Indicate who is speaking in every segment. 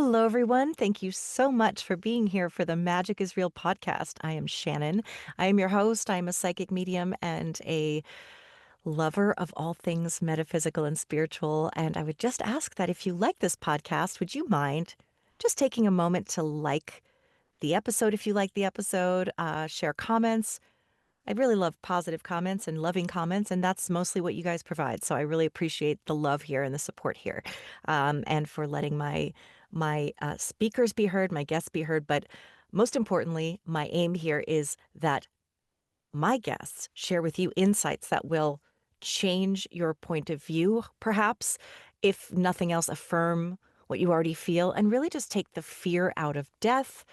Speaker 1: Hello, everyone. Thank you so much for being here for the Magic is Real podcast. I am Shannon. I am your host. I am a psychic medium and a lover of all things metaphysical and spiritual. And I would just ask that if you like this podcast, would you mind just taking a moment to like the episode if you like the episode, share comments. I really love positive comments and loving comments, and that's mostly what you guys provide. So I really appreciate the love here and the support here, and for letting my speakers be heard, my guests be heard. But most importantly, my aim here is that my guests share with you insights that will change your point of view, perhaps, if nothing else, affirm what you already feel, and really just take the fear out of death,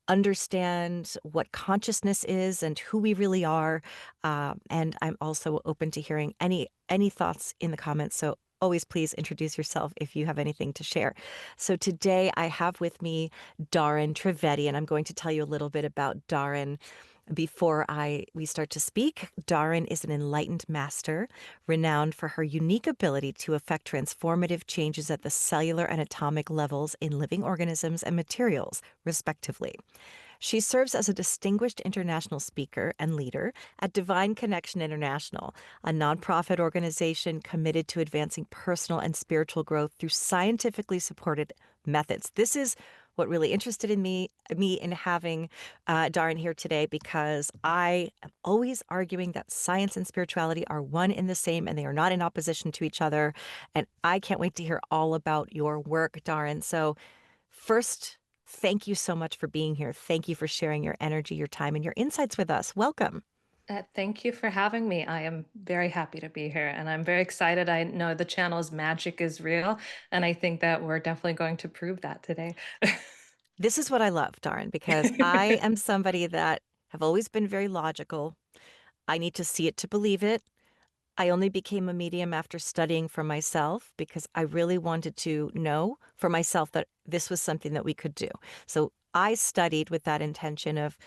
Speaker 1: understand what consciousness is and who we really are. And I'm also open to hearing any thoughts in the comments. So always please introduce yourself if you have anything to share. So today I have with me Dahryn Trivedi, and I'm going to tell you a little bit about Darin before we start to speak. Darin is an enlightened master, renowned for her unique ability to effect transformative changes at the cellular and atomic levels in living organisms and materials, respectively. She serves as a distinguished international speaker and leader at Divine Connection International, a nonprofit organization committed to advancing personal and spiritual growth through scientifically supported methods. This is what really interested in me in having Darin here today, because I am always arguing that science and spirituality are one and the same, and they are not in opposition to each other. And I can't wait to hear all about your work, Darin. So first, thank you so much for being here. Thank you for sharing your energy, your time, and your insights with us. Welcome.
Speaker 2: Thank you for having me. I am very happy to be here and I'm very excited. I know the channel's magic is real, and I think that we're definitely going to prove that today.
Speaker 1: This is what I love, Darin, because I am somebody that have always been very logical. I need to see it to believe it. I only became a medium after studying for myself because I really wanted to know for myself that this was something that we could do. So I studied with that intention of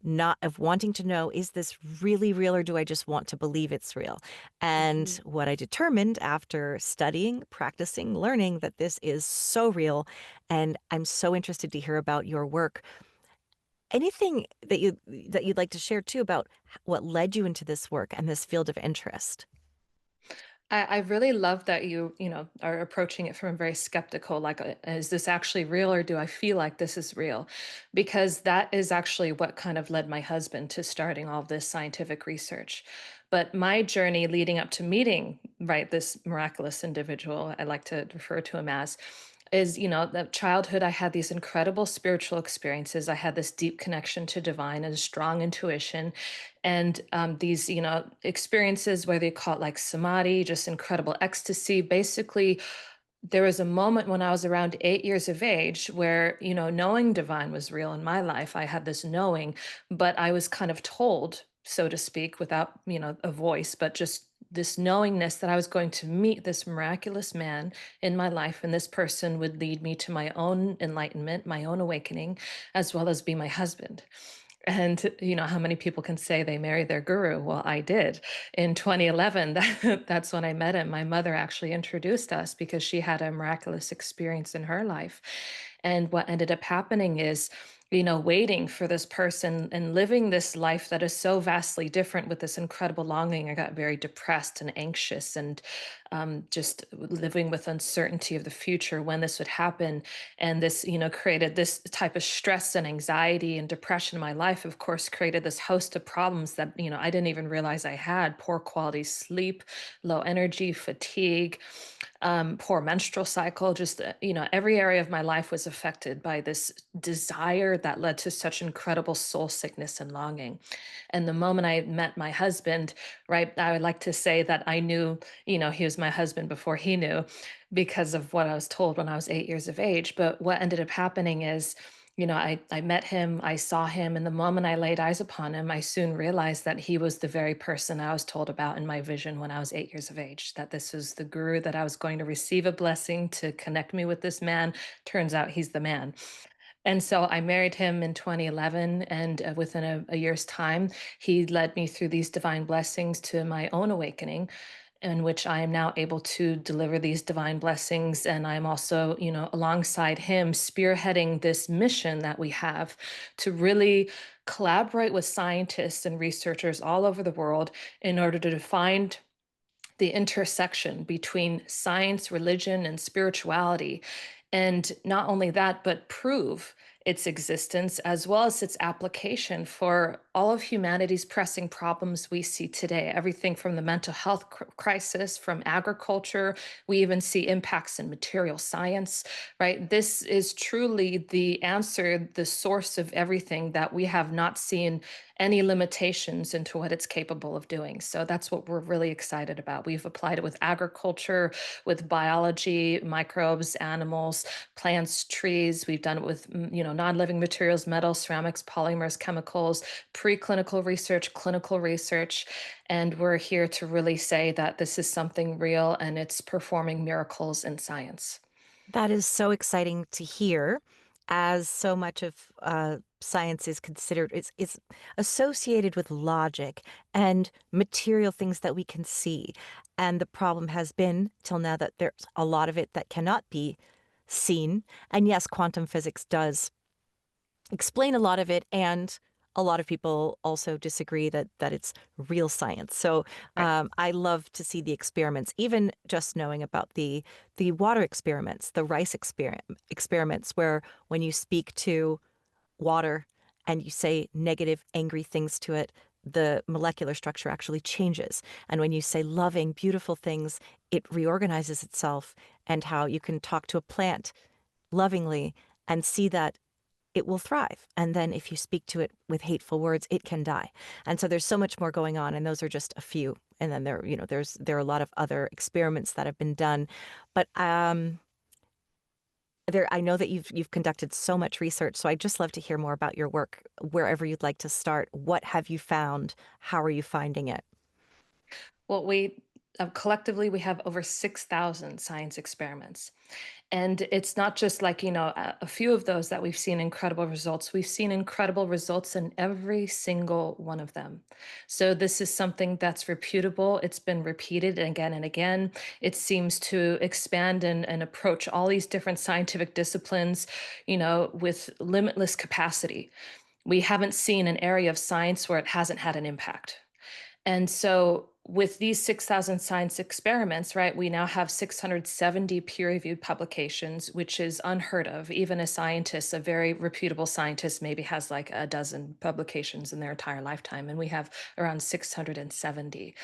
Speaker 1: not of wanting to know, is this really real, or do I just want to believe it's real? And
Speaker 2: Mhm.
Speaker 1: what I determined after studying, practicing, learning that this is so real. And I'm so interested to hear about your work. Anything that you'd like to share too about what led you into this work and this field of interest?
Speaker 2: I really love that are approaching it from a very skeptical, like, is this actually real or do I feel like this is real? Because that is actually what kind of led my husband to starting all this scientific research. But my journey leading up to meeting, right, this miraculous individual, I like to refer to him as, is, that childhood, I had these incredible spiritual experiences. I had this deep connection to divine and a strong intuition. And these, experiences, whether you call it like samadhi, just incredible ecstasy. Basically, there was a moment when I was around 8 years of age where, knowing divine was real in my life. I had this knowing, but I was kind of told, so to speak, without, a voice, but just this knowingness that I was going to meet this miraculous man in my life. And this person would lead me to my own enlightenment, my own awakening, as well as be my husband. And how many people can say they married their guru? Well, I did. In 2011, that's when I met him. My mother actually introduced us because she had a miraculous experience in her life. And what ended up happening is, waiting for this person and living this life that is so vastly different with this incredible longing. I got very depressed and anxious and just living with uncertainty of the future when this would happen. And this, created this type of stress and anxiety and depression in my life, of course, created this host of problems that, I didn't even realize I had: poor quality sleep, low energy, fatigue, poor menstrual cycle. Just, every area of my life was affected by this desire that led to such incredible soul sickness and longing. And the moment I met my husband, right, I would like to say that I knew, he was my husband before he knew, because of what I was told when I was 8 years of age. But what ended up happening is, I met him, I saw him, and the moment I laid eyes upon him, I soon realized that he was the very person I was told about in my vision when I was 8 years of age, that this was the guru, that I was going to receive a blessing to connect me with this man. Turns out he's the man. And so I married him in 2011, and within a year's time, he led me through these divine blessings to my own awakening. in which I am now able to deliver these divine blessings. And I'm also, alongside him, spearheading this mission that we have to really collaborate with scientists and researchers all over the world in order to find the intersection between science, religion, and spirituality. And not only that, but prove its existence as well as its application for all of humanity's pressing problems we see today. Everything from the mental health crisis, from agriculture, we even see impacts in material science, right? This is truly the answer, the source of everything that we have not seen any limitations into what it's capable of doing. So that's what we're really excited about. We've applied it with agriculture, with biology, microbes, animals, plants, trees. We've done it with non-living materials, metals, ceramics, polymers, chemicals, preclinical research, clinical research, and we're here to really say that this is something real and it's performing miracles in science.
Speaker 1: That is so exciting to hear, as so much of science is considered is associated with logic and material things that we can see. And the problem has been till now that there's a lot of it that cannot be seen. And yes, quantum physics does explain a lot of it, and a lot of people also disagree that it's real science. So
Speaker 2: Right.
Speaker 1: I love to see the experiments, even just knowing about the water experiments, the rice experiments, where when you speak to water and you say negative, angry things to it, the molecular structure actually changes. And when you say loving, beautiful things, it reorganizes itself. And how you can talk to a plant lovingly and see that it will thrive. And then if you speak to it with hateful words, it can die. And so there's so much more going on. And those are just a few. And then there are a lot of other experiments that have been done. But I know that you've conducted so much research. So I'd just love to hear more about your work, wherever you'd like to start. What have you found? How are you finding it?
Speaker 2: Well, we collectively we have over 6,000 science experiments. And it's not just like, a few of those that we've seen incredible results. We've seen incredible results in every single one of them. So this is something that's reputable. It's been repeated again and again. It seems to expand and approach all these different scientific disciplines, with limitless capacity. We haven't seen an area of science where it hasn't had an impact. And so with these 6,000 science experiments, right, we now have 670 peer-reviewed publications, which is unheard of. Even a scientist, a very reputable scientist, maybe has like a dozen publications in their entire lifetime, and we have around 670.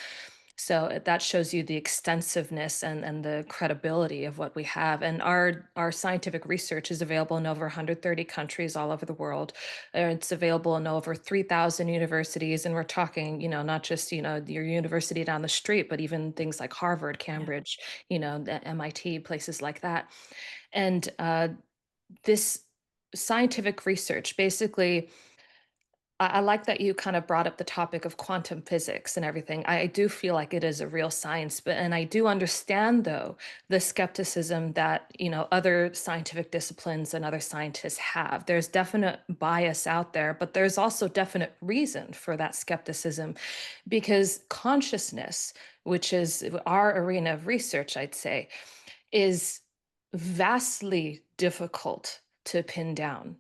Speaker 2: So that shows you the extensiveness and the credibility of what we have. And our scientific research is available in over 130 countries all over the world. It's available in over 3,000 universities. And we're talking, not just, your university down the street, but even things like Harvard,
Speaker 1: Yeah.
Speaker 2: Cambridge, the MIT, places like that. And this scientific research basically, I like that you kind of brought up the topic of quantum physics and everything. I do feel like it is a real science, but and I do understand though the skepticism that, other scientific disciplines and other scientists have. There's definite bias out there, but there's also definite reason for that skepticism because consciousness, which is our arena of research, I'd say, is vastly difficult to pin down.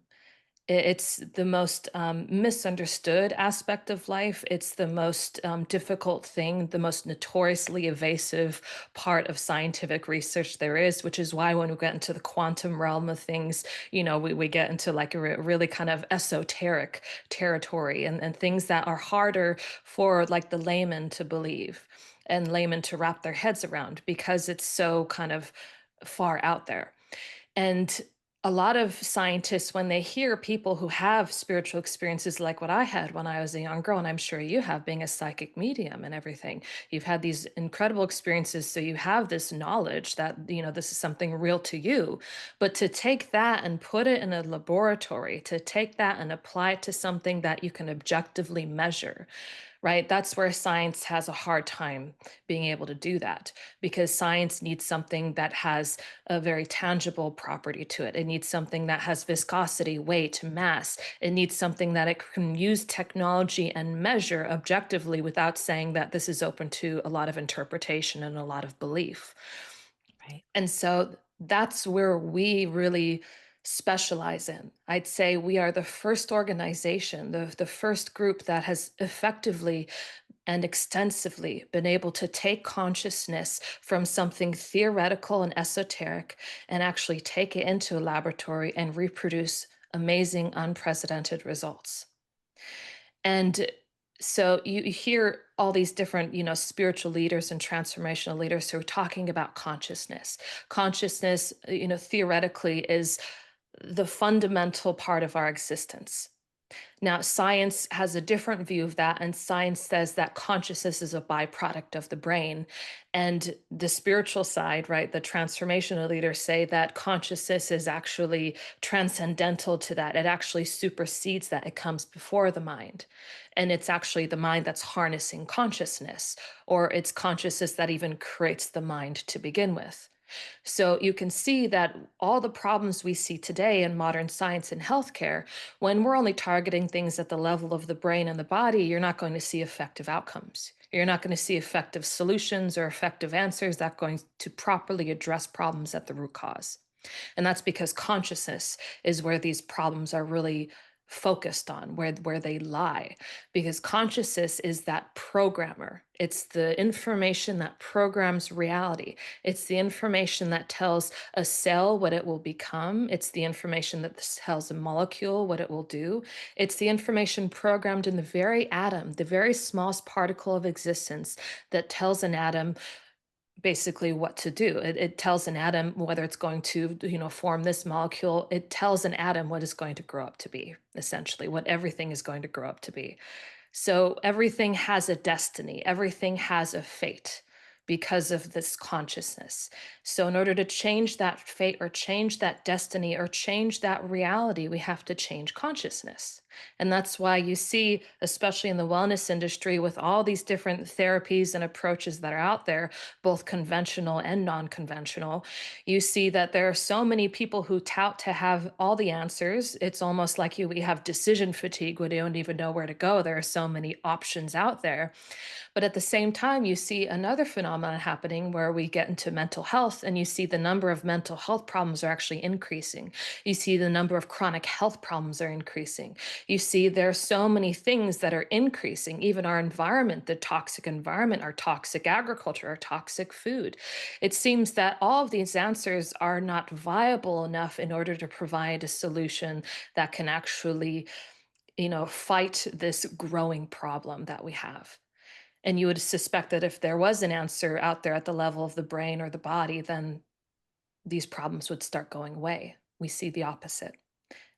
Speaker 2: It's the most misunderstood aspect of life. It's the most difficult thing, the most notoriously evasive part of scientific research there is, which is why when we get into the quantum realm of things, we get into like a really kind of esoteric territory and things that are harder for like the layman to believe and laymen to wrap their heads around because it's so kind of far out there. And a lot of scientists, when they hear people who have spiritual experiences like what I had when I was a young girl, and I'm sure you have, being a psychic medium and everything, you've had these incredible experiences. So you have this knowledge that, this is something real to you. But to take that and put it in a laboratory, to take that and apply it to something that you can objectively measure, right? That's where science has a hard time being able to do that, because science needs something that has a very tangible property to it. It needs something that has viscosity, weight, mass. It needs something that it can use technology and measure objectively without saying that this is open to a lot of interpretation and a lot of belief.
Speaker 1: Right.
Speaker 2: And so that's where we really specialize in. I'd say we are the first organization, the first group that has effectively and extensively been able to take consciousness from something theoretical and esoteric and actually take it into a laboratory and reproduce amazing, unprecedented results. And so you hear all these different, spiritual leaders and transformational leaders who are talking about consciousness. Consciousness, theoretically is the fundamental part of our existence. Now, science has a different view of that, and science says that consciousness is a byproduct of the brain. And the spiritual side, right, the transformational leaders say that consciousness is actually transcendental to that. It actually supersedes that, it comes before the mind. And it's actually the mind that's harnessing consciousness, or it's consciousness that even creates the mind to begin with. So you can see that all the problems we see today in modern science and healthcare, when we're only targeting things at the level of the brain and the body, you're not going to see effective outcomes. You're not going to see effective solutions or effective answers that are going to properly address problems at the root cause. And that's because consciousness is where these problems are really focused on, where they lie. Because consciousness is that programmer. It's the information that programs reality. It's the information that tells a cell what it will become. It's the information that tells a molecule what it will do. It's the information programmed in the very atom, the very smallest particle of existence, that tells an atom basically what to do. It tells an atom whether it's going to, form this molecule. It tells an atom what it's going to grow up to be, essentially, what everything is going to grow up to be. So everything has a destiny, everything has a fate because of this consciousness. So, in order to change that fate or change that destiny or change that reality, we have to change consciousness. And that's why you see, especially in the wellness industry, with all these different therapies and approaches that are out there, both conventional and non conventional, you see that there are so many people who tout to have all the answers. It's almost like we have decision fatigue. We don't even know where to go. There are so many options out there. But at the same time, you see another phenomenon happening where we get into mental health, and you see the number of mental health problems are actually increasing. You see the number of chronic health problems are increasing. You see there are so many things that are increasing, even our environment, the toxic environment, our toxic agriculture, our toxic food. It seems that all of these answers are not viable enough in order to provide a solution that can actually, fight this growing problem that we have. And you would suspect that if there was an answer out there at the level of the brain or the body, then these problems would start going away. We see the opposite.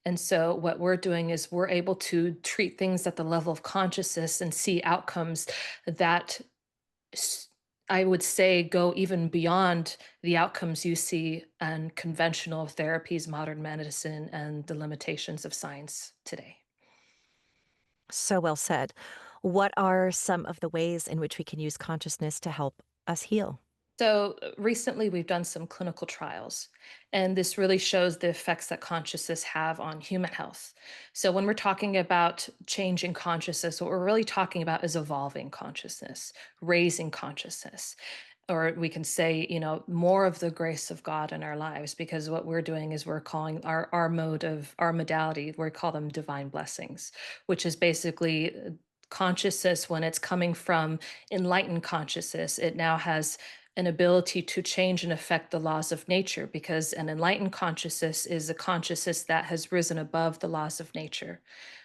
Speaker 2: And so, what we're doing is we're able to treat things at the level of consciousness and see outcomes that s- I would say go even beyond the outcomes you see in conventional therapies, modern medicine, and the limitations of science today.
Speaker 1: So well said. What are some of the ways in which we can use consciousness to help us heal?
Speaker 2: So, recently we've done some clinical trials, and this really shows the effects that consciousness have on human health. So, when we're talking about changing consciousness, what we're really talking about is evolving consciousness, raising consciousness, or we can say, more of the grace of God in our lives, because what we're doing is we're calling our mode of our modality, we call them divine blessings, which is basically consciousness when it's coming from enlightened consciousness. It now has an ability to change and affect the laws of nature, because an enlightened consciousness is a consciousness that has risen above the laws of nature.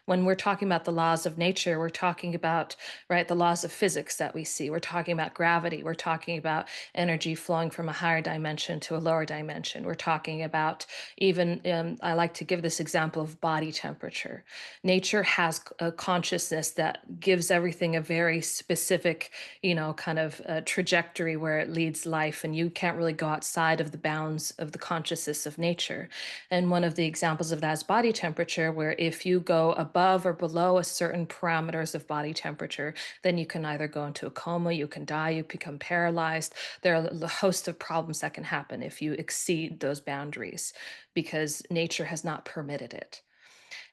Speaker 2: When we're talking about the laws of nature, we're talking about, right, the laws of physics that we see. We're talking about gravity. We're talking about energy flowing from a higher dimension to a lower dimension. We're talking about even, I like to give this example of body temperature. Nature has a consciousness that gives everything a very specific, kind of trajectory where it leads life, and you can't really go outside of the bounds of the consciousness of nature. And one of the examples of that is body temperature, where if you go above or below a certain parameters of body temperature, then you can either go into a coma, you can die, you become paralyzed. There are a host of problems that can happen if you exceed those boundaries because nature has not permitted it.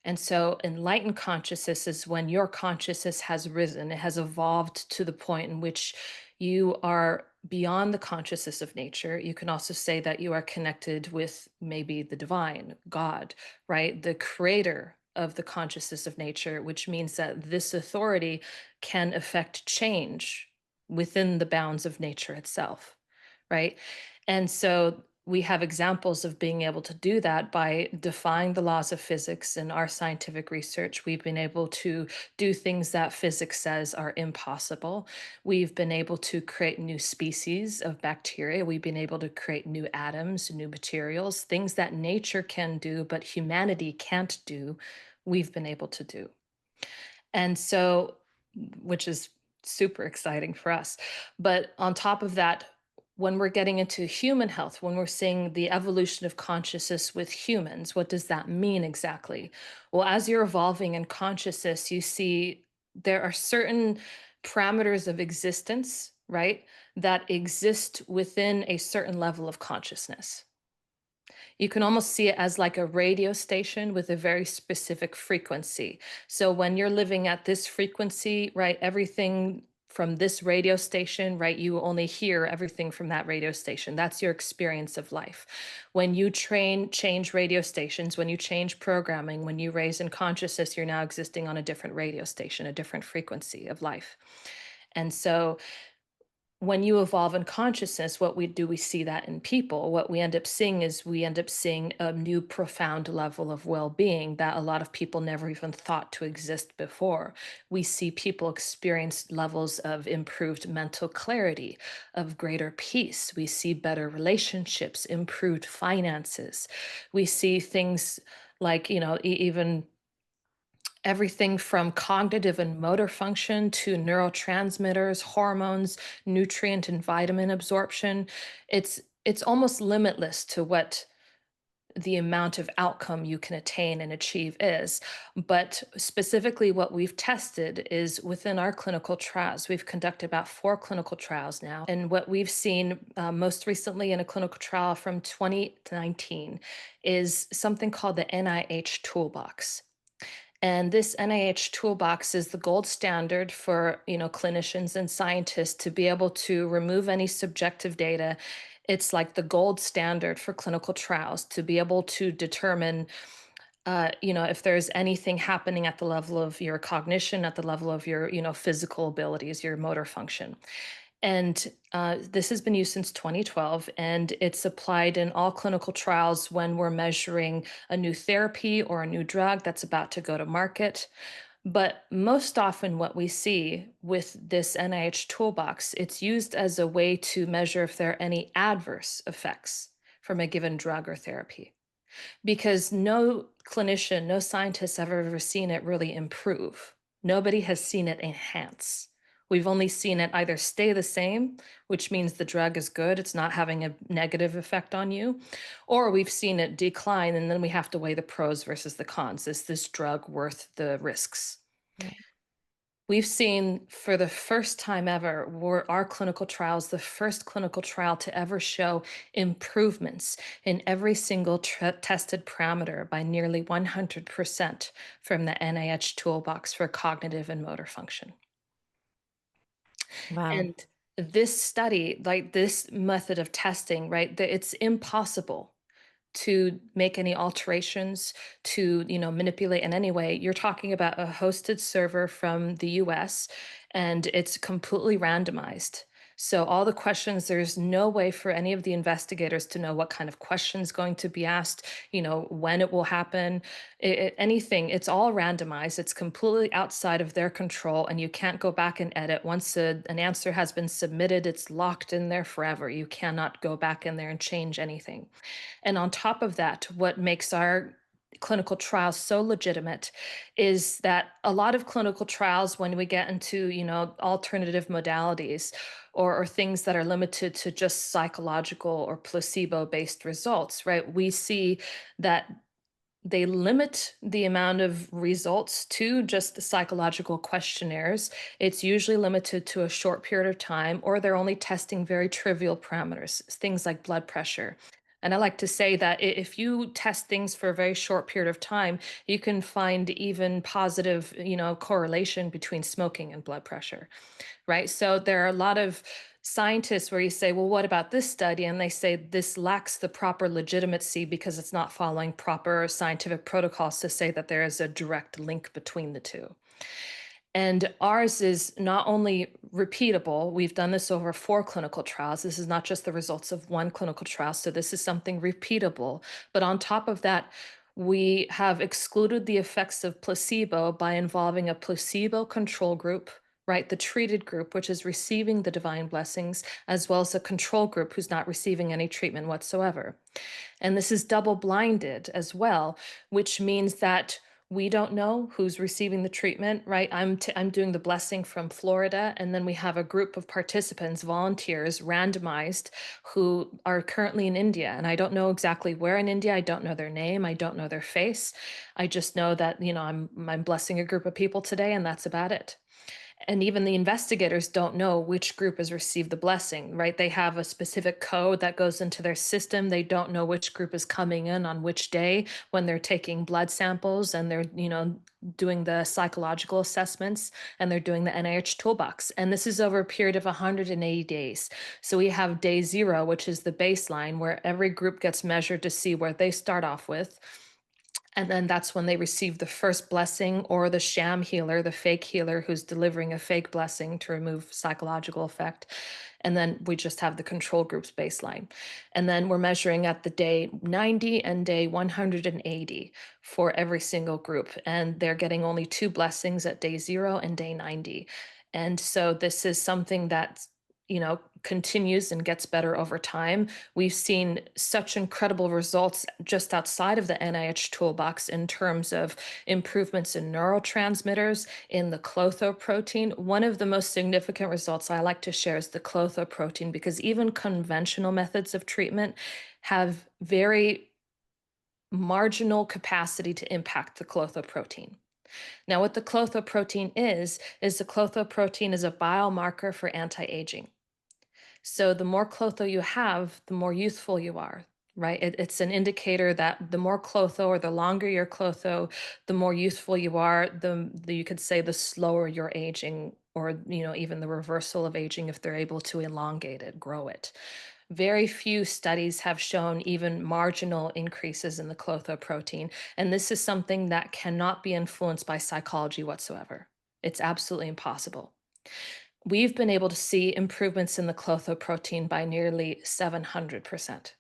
Speaker 2: And so, enlightened consciousness is when your consciousness has risen, it has evolved to the point in which you are beyond the consciousness of nature. You can also say that you are connected with maybe the divine, God, right? The creator of the consciousness of nature, which means that this authority can affect change within the bounds of nature itself, right? And so we have examples of being able to do that by defying the laws of physics. In our scientific research, we've been able to do things that physics says are impossible. We've been able to create new species of bacteria. We've been able to create new atoms, new materials, things that nature can do, but humanity can't do. We've been able to do. And so, which is super exciting for us. But on top of that, when we're getting into human health, when we're seeing the evolution of consciousness with humans, what does that mean exactly? Well, as you're evolving in consciousness, you see there are certain parameters of existence, right, that exist within a certain level of consciousness. You can almost see it as like a radio station with a very specific frequency. So when you're living at this frequency, right, everything from this radio station, right, you only hear everything from that radio station. That's your experience of life. When you change radio stations, when you change programming, when you raise in consciousness, you're now existing on a different radio station, a different frequency of life. And so when you evolve in consciousness, what we do, we see that in people. What we end up seeing is we end up seeing a new profound level of well being that a lot of people never even thought to exist before. We see people experience levels of improved mental clarity, of greater peace. We see better relationships, improved finances. We see things like, even everything from cognitive and motor function to neurotransmitters, hormones, nutrient and vitamin absorption. It's almost limitless to what the amount of outcome you can attain and achieve is. But specifically, what we've tested is within our clinical trials. We've conducted about 4 clinical trials now. And what we've seen most recently in a clinical trial from 2019 is something called the NIH Toolbox. And this NIH toolbox is the gold standard for, clinicians and scientists to be able to remove any subjective data. It's like the gold standard for clinical trials to be able to determine, if there's anything happening at the level of your cognition, at the level of your, physical abilities, your motor function. And this has been used since 2012, and it's applied in all clinical trials when we're measuring a new therapy or a new drug that's about to go to market. But most often, what we see with this NIH toolbox, it's used as a way to measure if there are any adverse effects from a given drug or therapy because no clinician, no scientist have ever seen it really improve. Nobody has seen it enhance. We've only seen it either stay the same, which means the drug is good, it's not having a negative effect on you, or we've seen it decline, and then we have to weigh the pros versus the cons. Is this drug worth the risks?
Speaker 1: Right.
Speaker 2: We've seen for the first time ever, were our clinical trials the first clinical trial to ever show improvements in every single tested parameter by nearly 100% from the NIH toolbox for cognitive and motor function.
Speaker 1: Wow.
Speaker 2: And this study, like this method of testing, right, it's impossible to make any alterations, to manipulate in any way. You're talking about a hosted server from the US, and it's completely randomized. So all the questions, there's no way for any of the investigators to know what kind of questions going to be asked, when it will happen, anything. It's all randomized. It's completely outside of their control, and you can't go back and edit. Once an answer has been submitted, it's locked in there forever. You cannot go back in there and change anything. And on top of that, what makes our clinical trials so legitimate is that a lot of clinical trials, when we get into, alternative modalities or things that are limited to just psychological or placebo based results, right? We see that they limit the amount of results to just the psychological questionnaires. It's usually limited to a short period of time, or they're only testing very trivial parameters, things like blood pressure. And I like to say that if you test things for a very short period of time, you can find even positive, correlation between smoking and blood pressure, right? So there are a lot of scientists where you say, well, what about this study? And they say this lacks the proper legitimacy because it's not following proper scientific protocols to say that there is a direct link between the two. And ours is not only repeatable, we've done this over 4 clinical trials. This is not just the results of 1 clinical trial. So this is something repeatable. But on top of that, we have excluded the effects of placebo by involving a placebo control group, right? The treated group, which is receiving the divine blessings, as well as a control group who's not receiving any treatment whatsoever. And this is double blinded as well, which means that we don't know who's receiving the treatment, right? I'm doing the blessing from Florida, and then we have a group of participants, volunteers, randomized, who are currently in India. And I don't know exactly where in India. I don't know their name. I don't know their face. I just know that, I'm blessing a group of people today, and that's about it. And even the investigators don't know which group has received the blessing, right? They have a specific code that goes into their system. They don't know which group is coming in on which day when they're taking blood samples and they're, doing the psychological assessments, and they're doing the NIH toolbox. And this is over a period of 180 days. So we have day 0, which is the baseline where every group gets measured to see where they start off with. And then that's when they receive the first blessing, or the sham healer, the fake healer who's delivering a fake blessing to remove psychological effect. And then we just have the control group's baseline. And then we're measuring at the day 90 and day 180 for every single group. And they're getting only 2 blessings at day 0 and day 90. And so this is something that, continues and gets better over time. We've seen such incredible results just outside of the NIH toolbox in terms of improvements in neurotransmitters, in the clotho protein. One of the most significant results I like to share is the clotho protein, because even conventional methods of treatment have very marginal capacity to impact the clotho protein. Now, what the clotho protein is the clotho protein is a biomarker for anti-aging. So the more clotho you have, the more youthful you are, right? It's an indicator that the more clotho, or the longer your clotho, the more youthful you are, you could say the slower you're aging, or even the reversal of aging if they're able to elongate it, grow it. Very few studies have shown even marginal increases in the clotho protein, and this is something that cannot be influenced by psychology whatsoever. It's absolutely impossible. We've been able to see improvements in the clotho protein by nearly 700%.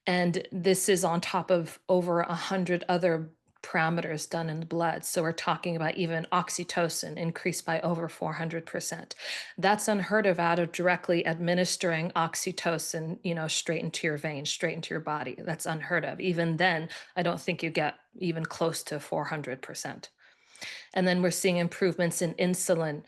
Speaker 2: And this is on top of over 100 other parameters done in the blood. So we're talking about even oxytocin increased by over 400%. That's unheard of out of directly administering oxytocin, straight into your veins, straight into your body. That's unheard of. Even then, I don't think you get even close to 400%. And then we're seeing improvements in insulin.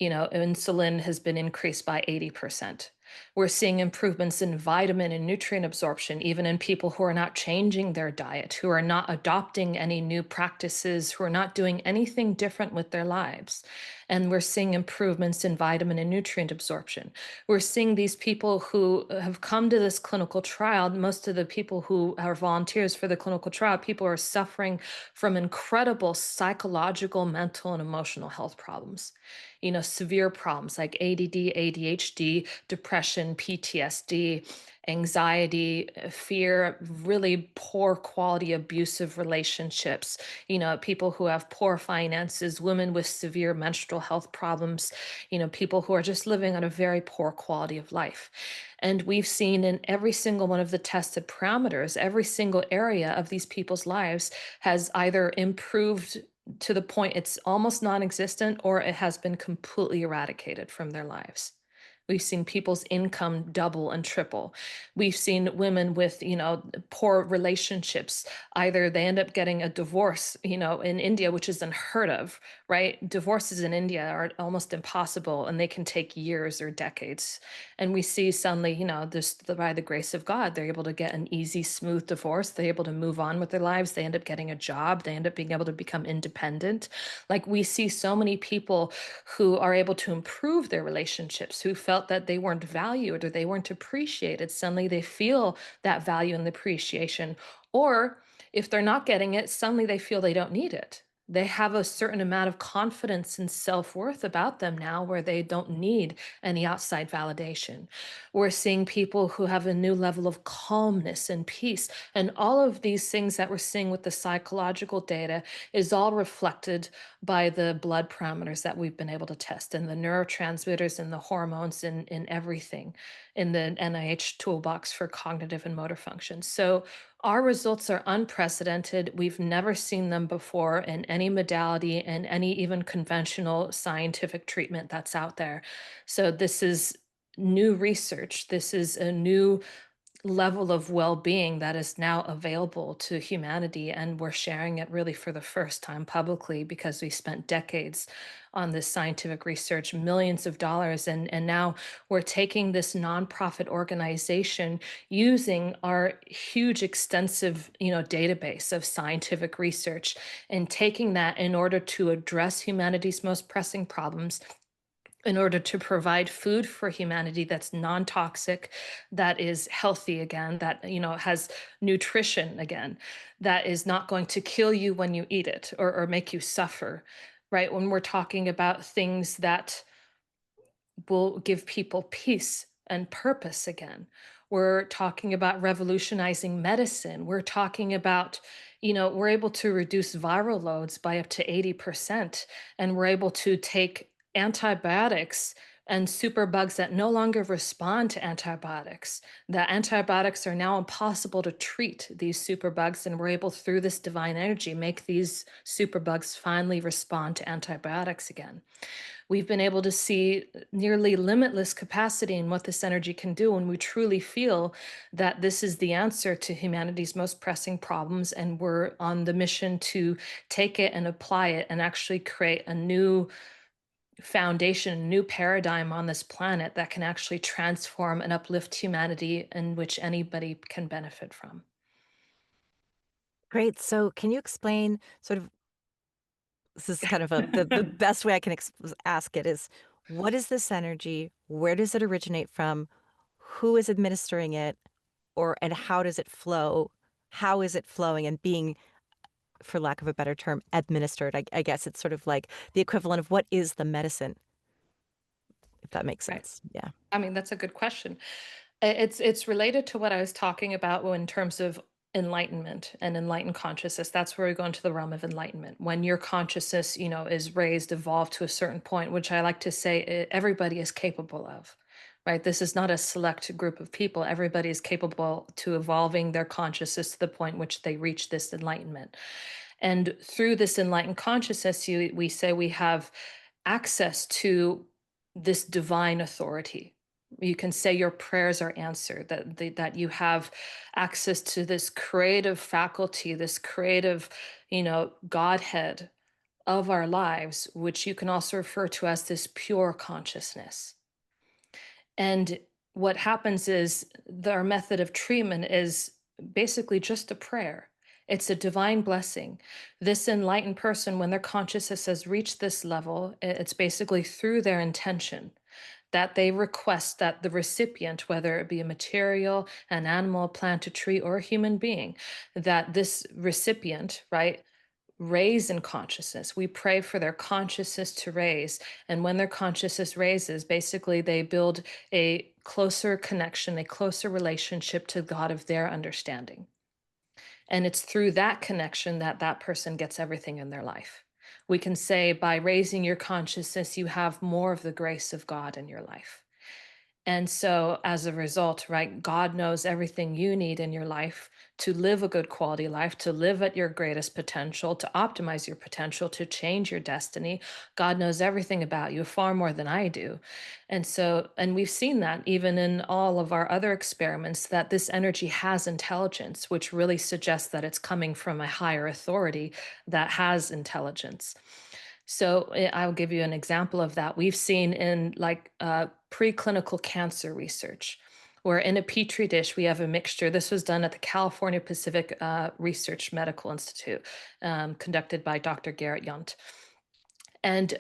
Speaker 2: Insulin has been increased by 80%. We're seeing improvements in vitamin and nutrient absorption, even in people who are not changing their diet, who are not adopting any new practices, who are not doing anything different with their lives. And we're seeing improvements in vitamin and nutrient absorption. We're seeing these people who have come to this clinical trial, most of the people who are volunteers for the clinical trial, people are suffering from incredible psychological, mental, and emotional health problems, severe problems like ADD, ADHD, depression, PTSD, anxiety, fear, really poor quality abusive relationships, people who have poor finances, women with severe menstrual health problems, people who are just living on a very poor quality of life. And we've seen in every single one of the tested parameters, every single area of these people's lives has either improved to the point it's almost non existent, or it has been completely eradicated from their lives. We've seen people's income double and triple. We've seen women with, poor relationships. Either they end up getting a divorce, in India, which is unheard of, right? Divorces in India are almost impossible and they can take years or decades. And we see suddenly, just by the grace of God, they're able to get an easy, smooth divorce. They're able to move on with their lives. They end up getting a job. They end up being able to become independent. Like we see so many people who are able to improve their relationships, who felt that they weren't valued or they weren't appreciated. Suddenly they feel that value and appreciation. Or if they're not getting it, suddenly they feel they don't need it. They have a certain amount of confidence and self worth about them now where they don't need any outside validation. We're seeing people who have a new level of calmness and peace. And all of these things that we're seeing with the psychological data is all reflected by the blood parameters that we've been able to test and the neurotransmitters and the hormones in everything in the NIH toolbox for cognitive and motor function. So our results are unprecedented. We've never seen them before in any modality and any even conventional scientific treatment that's out there. So this is new research. This is a new level of well-being that is now available to humanity, and we're sharing it really for the first time publicly because we spent decades on this scientific research, millions of dollars, and now we're taking this nonprofit organization using our huge extensive database of scientific research and taking that in order to address humanity's most pressing problems, in order to provide food for humanity that's non-toxic, that is healthy again, that has nutrition again, that is not going to kill you when you eat it or make you suffer, right? When we're talking about things that will give people peace and purpose again. We're talking about revolutionizing medicine. We're talking about, we're able to reduce viral loads by up to 80%. And we're able to take antibiotics and superbugs that no longer respond to antibiotics. The antibiotics are now impossible to treat these superbugs. And we're able, through this divine energy, make these superbugs finally respond to antibiotics again. We've been able to see nearly limitless capacity in what this energy can do when we truly feel that this is the answer to humanity's most pressing problems. And we're on the mission to take it and apply it and actually create a new foundation, a new paradigm on this planet that can actually transform and uplift humanity, in which anybody can benefit from.
Speaker 1: Great. So, can you explain sort of this is kind of the best way I can ask it is what is this energy? Where does it originate from? Who is administering it? Or and how does it flow? How is it flowing and being, for lack of a better term, administered? I guess it's sort of like the equivalent of what is the medicine, if that makes
Speaker 2: Right.
Speaker 1: sense. Yeah.
Speaker 2: I mean, that's a good question. It's related to what I was talking about in terms of enlightenment and enlightened consciousness. That's where we go into the realm of enlightenment. When your consciousness, is raised, evolved to a certain point, which I like to say everybody is capable of. Right? This is not a select group of people. Everybody is capable to evolving their consciousness to the point which they reach this enlightenment. And through this enlightened consciousness, we say we have access to this divine authority. You can say your prayers are answered, that you have access to this creative faculty, this creative, Godhead of our lives, which you can also refer to as this pure consciousness. And what happens is our method of treatment is basically just a prayer. It's a divine blessing. This enlightened person, when their consciousness has reached this level, it's basically through their intention that they request that the recipient, whether it be a material, an animal, a plant, a tree, or a human being, that this recipient, right, raise in consciousness. We pray for their consciousness to raise. And when their consciousness raises, basically they build a closer connection, a closer relationship to God of their understanding. And it's through that connection that that person gets everything in their life. We can say by raising your consciousness, you have more of the grace of God in your life. And so, as a result, right, God knows everything you need in your life to live a good quality life, to live at your greatest potential, to optimize your potential, to change your destiny. God knows everything about you far more than I do. And so, and we've seen that even in all of our other experiments, that this energy has intelligence, which really suggests that it's coming from a higher authority that has intelligence. So I'll give you an example of that. We've seen in like preclinical cancer research, where in a petri dish we have a mixture. This was done at the California Pacific Research Medical Institute, conducted by Dr. Garrett Yunt. And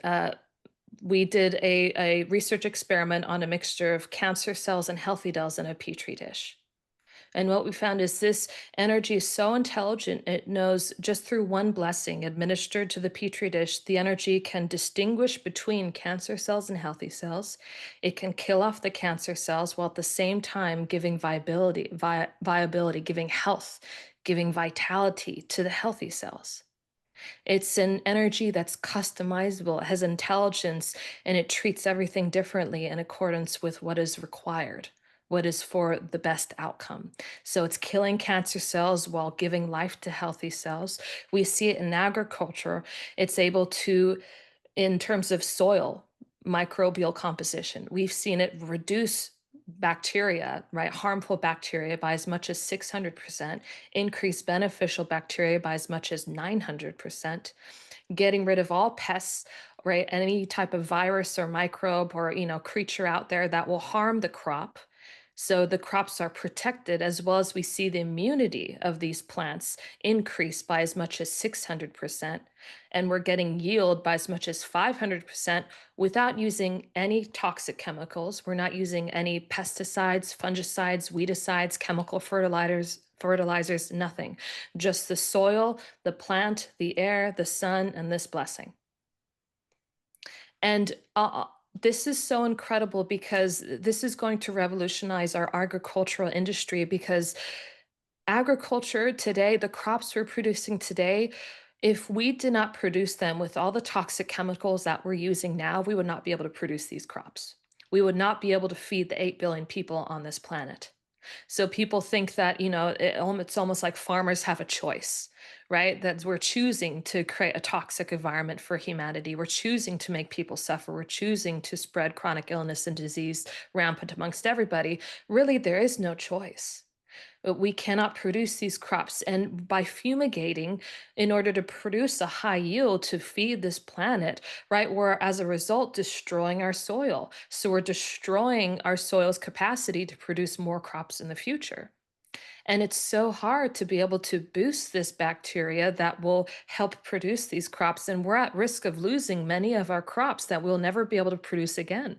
Speaker 2: we did a research experiment on a mixture of cancer cells and healthy cells in a petri dish. And what we found is this energy is so intelligent, it knows just through one blessing administered to the petri dish, the energy can distinguish between cancer cells and healthy cells. It can kill off the cancer cells while at the same time giving viability, giving health, giving vitality to the healthy cells. It's an energy that's customizable, it has intelligence, and it treats everything differently in accordance with what is required, what is for the best outcome. So it's killing cancer cells while giving life to healthy cells. We see it in agriculture. It's able to, in terms of soil microbial composition, we've seen it reduce bacteria, right? Harmful bacteria by as much as 600%, increase beneficial bacteria by as much as 900%, getting rid of all pests, right? Any type of virus or microbe or, creature out there that will harm the crop. So the crops are protected, as well as we see the immunity of these plants increase by as much as 600%. And we're getting yield by as much as 500% without using any toxic chemicals. We're not using any pesticides, fungicides, weedicides, chemical fertilizers, nothing. Just the soil, the plant, the air, the sun, and this blessing. And this is so incredible because this is going to revolutionize our agricultural industry, because agriculture today, the crops we're producing today, if we did not produce them with all the toxic chemicals that we're using now, we would not be able to produce these crops. We would not be able to feed the 8 billion people on this planet. So people think that, it's almost like farmers have a choice, right? That we're choosing to create a toxic environment for humanity. We're choosing to make people suffer. We're choosing to spread chronic illness and disease rampant amongst everybody. Really, there is no choice. We cannot produce these crops. And by fumigating, in order to produce a high yield to feed this planet, right, we're as a result destroying our soil. So we're destroying our soil's capacity to produce more crops in the future. And it's so hard to be able to boost this bacteria that will help produce these crops. And we're at risk of losing many of our crops that we'll never be able to produce again.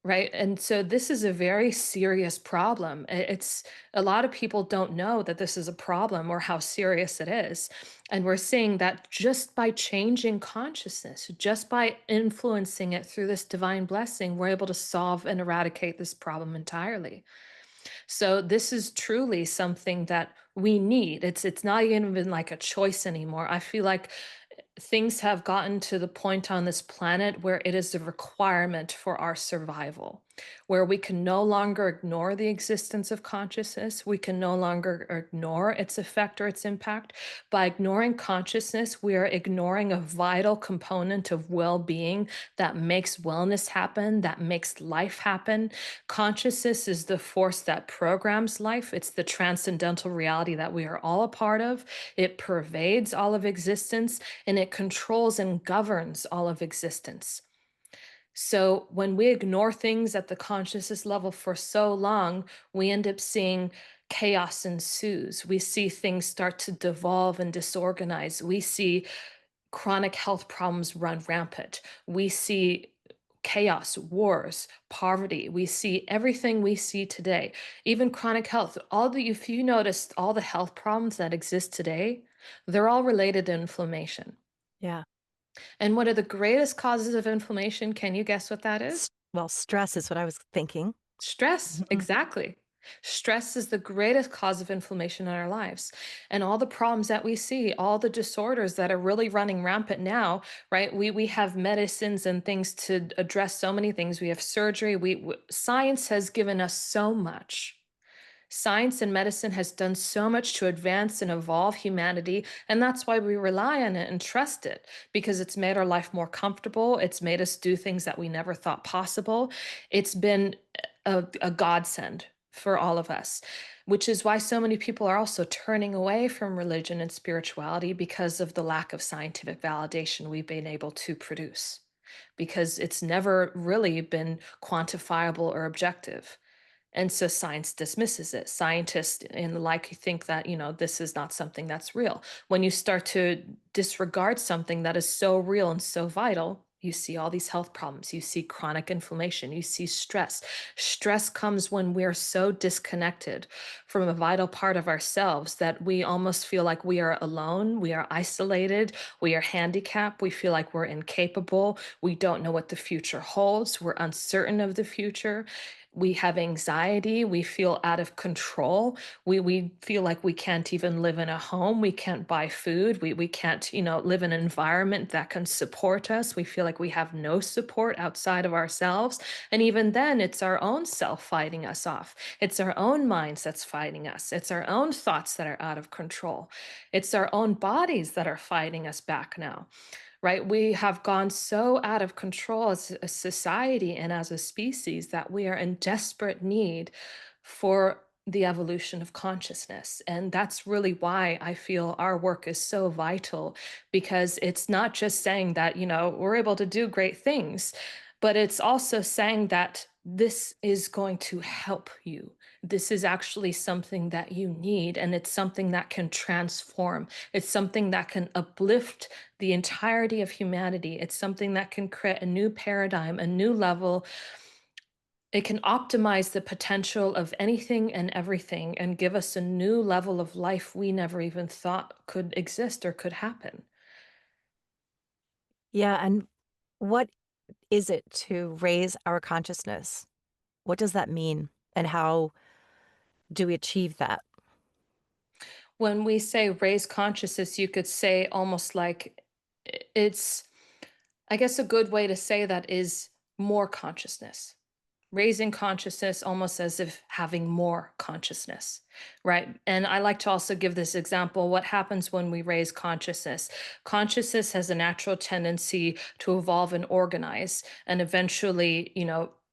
Speaker 2: Right. And so this is a very serious problem. It's a lot of people don't know that this is a problem or how serious it is. And we're seeing that just by changing consciousness, just by influencing it through this divine blessing, we're able to solve and eradicate this problem entirely. So this is truly something that we need. It's not even like a choice anymore. I feel like things have gotten to the point on this planet where it is a requirement for our survival, where we can no longer ignore the existence of consciousness. We can no longer ignore its effect or its impact. By ignoring consciousness, we are ignoring a vital component of well being that makes wellness happen, that makes life happen. Consciousness is the force that programs life, it's the transcendental reality that we are all a part of. It pervades all of existence, and it controls and governs all of existence. So when we ignore things at the consciousness level for so long, we end up seeing chaos ensues. We see things start to devolve and disorganize. We see chronic health problems run rampant. We see chaos, wars, poverty. We see everything we see today, even chronic health. If you notice all the health problems that exist today, they're all related to inflammation.
Speaker 1: Yeah.
Speaker 2: And one of the greatest causes of inflammation, can you guess what that is?
Speaker 1: Well, stress is what I was thinking.
Speaker 2: Stress,
Speaker 1: Mhm.
Speaker 2: exactly. Stress is the greatest cause of inflammation in our lives. And all the problems that we see, all the disorders that are really running rampant now, right? We have medicines and things to address so many things. We have surgery. Science has given us so much. Science and medicine has done so much to advance and evolve humanity, and that's why we rely on it and trust it, because it's made our life more comfortable. It's made us do things that we never thought possible. It's been a godsend for all of us, which is why so many people are also turning away from religion and spirituality because of the lack of scientific validation we've been able to produce, because it's never really been quantifiable or objective. And so science dismisses it. Scientists and the like think that, this is not something that's real. When you start to disregard something that is so real and so vital, you see all these health problems. You see chronic inflammation. You see stress. Stress comes when we're so disconnected from a vital part of ourselves that we almost feel like we are alone. We are isolated. We are handicapped. We feel like we're incapable. We don't know what the future holds. We're uncertain of the future. We have anxiety. We feel out of control. We feel like we can't even live in a home. We can't buy food. We can't, live in an environment that can support us. We feel like we have no support outside of ourselves. And even then, it's our own self fighting us off. It's our own minds that's fighting us. It's our own thoughts that are out of control. It's our own bodies that are fighting us back now, right? We have gone so out of control as a society and as a species that we are in desperate need for the evolution of consciousness. And that's really why I feel our work is so vital, because it's not just saying that, we're able to do great things, but it's also saying that this is going to help you. This is actually something that you need, and it's something that can transform. It's something that can uplift the entirety of humanity. It's something that can create a new paradigm, a new level. It can optimize the potential of anything and everything and give us a new level of life we never even thought could exist or could happen.
Speaker 1: Yeah. And what is it to raise our consciousness? What does that mean? And how do we achieve that?
Speaker 2: When we say raise consciousness, you could say almost like it's, I guess a good way to say that is more consciousness. Raising consciousness almost as if having more consciousness, right? And I like to also give this example. What happens when we raise consciousness? Consciousness has a natural tendency to evolve and organize and eventually,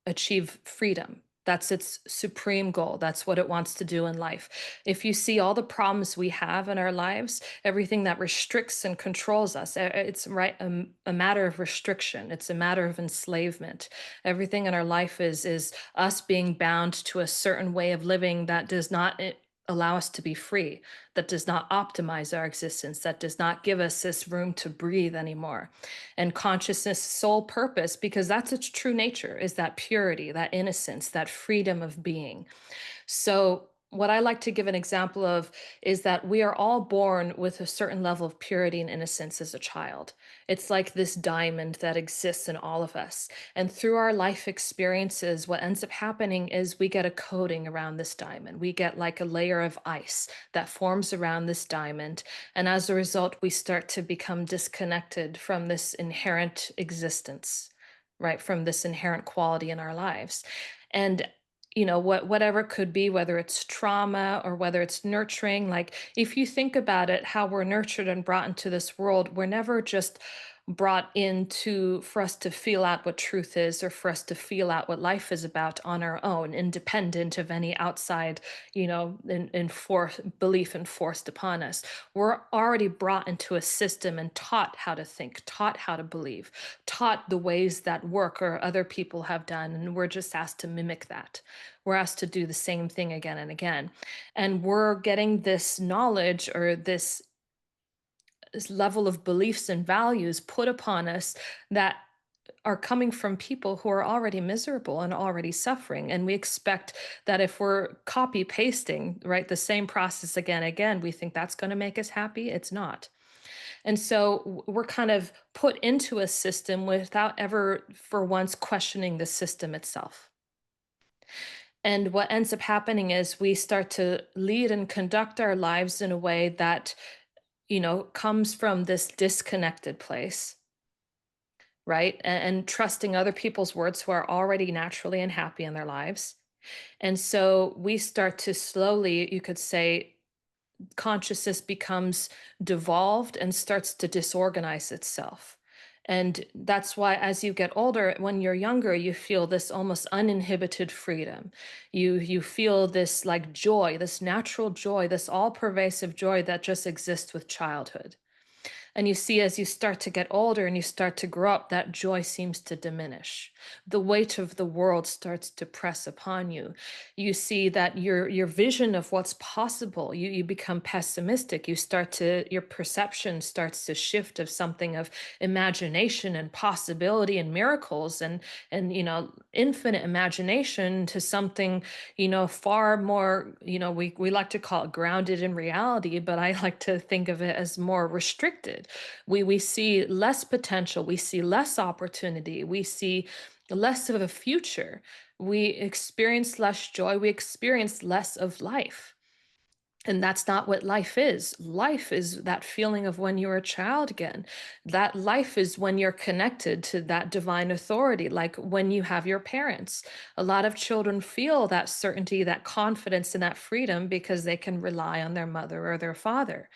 Speaker 2: achieve freedom. That's its supreme goal. That's what it wants to do in life. If you see all the problems we have in our lives, everything that restricts and controls us, it's right a matter of restriction. It's a matter of enslavement. Everything in our life is us being bound to a certain way of living that does not allow us to be free, that does not optimize our existence, that does not give us this room to breathe anymore. And consciousness sole purpose, because that's its true nature, is that purity, that innocence, that freedom of being. So, what I like to give an example of is that we are all born with a certain level of purity and innocence as a child. It's like this diamond that exists in all of us. And through our life experiences, what ends up happening is we get a coating around this diamond. We get like a layer of ice that forms around this diamond. And as a result, we start to become disconnected from this inherent existence, right? From this inherent quality in our lives. And whatever it could be, whether it's trauma or whether it's nurturing, like if you think about it, how we're nurtured and brought into this world, we're never just brought into for us to feel out what truth is or for us to feel out what life is about on our own, independent of any outside, belief enforced upon us. We're already brought into a system and taught how to think, taught how to believe, taught the ways that work or other people have done, and we're just asked to mimic that. We're asked to do the same thing again and again. And we're getting this knowledge or this level of beliefs and values put upon us that are coming from people who are already miserable and already suffering. And we expect that if we're copy pasting, right, the same process again and again, we think that's going to make us happy. It's not. And so we're kind of put into a system without ever, for once, questioning the system itself. And what ends up happening is we start to lead and conduct our lives in a way that, comes from this disconnected place, right? And trusting other people's words who are already naturally unhappy in their lives. And so we start to slowly, you could say, consciousness becomes devolved and starts to disorganize itself. And that's why, as you get older, when you're younger, you feel this almost uninhibited freedom. You feel this like joy, this natural joy, this all pervasive joy that just exists with childhood. And you see, as you start to get older and you start to grow up, that joy seems to diminish. The weight of the world starts to press upon you. You see that your vision of what's possible, you become pessimistic. Your perception starts to shift of something of imagination and possibility and miracles and infinite imagination to something, far more, we like to call it grounded in reality, but I like to think of it as more restricted. We see less potential, we see less opportunity, we see less of a future, we experience less joy, we experience less of life. And that's not what life is. Life is that feeling of when you're a child again. That life is when you're connected to that divine authority, like when you have your parents. A lot of children feel that certainty, that confidence, and that freedom because they can rely on their mother or their father.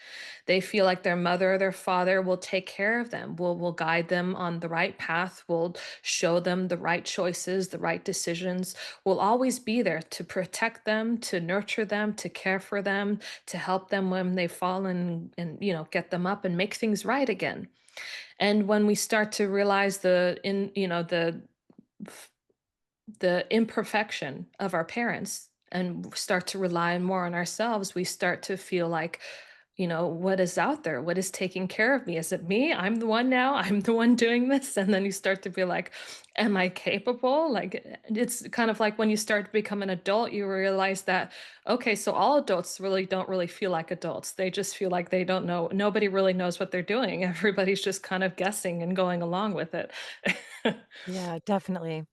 Speaker 2: They feel like their mother or their father will take care of them, will guide them on the right path, will show them the right choices, the right decisions, will always be there to protect them, to nurture them, to care for them, to help them when they fall and get them up and make things right again. And when we start to realize the imperfection of our parents and start to rely more on ourselves, we start to feel like, what is out there? What is taking care of me? Is it me? I'm the one now. I'm the one doing this. And then you start to be like, am I capable? Like, it's kind of like when you start to become an adult, you realize that, okay, so all adults really don't really feel like adults. They just feel like they don't know. Nobody really knows what they're doing. Everybody's just kind of guessing and going along with it.
Speaker 1: Yeah, definitely.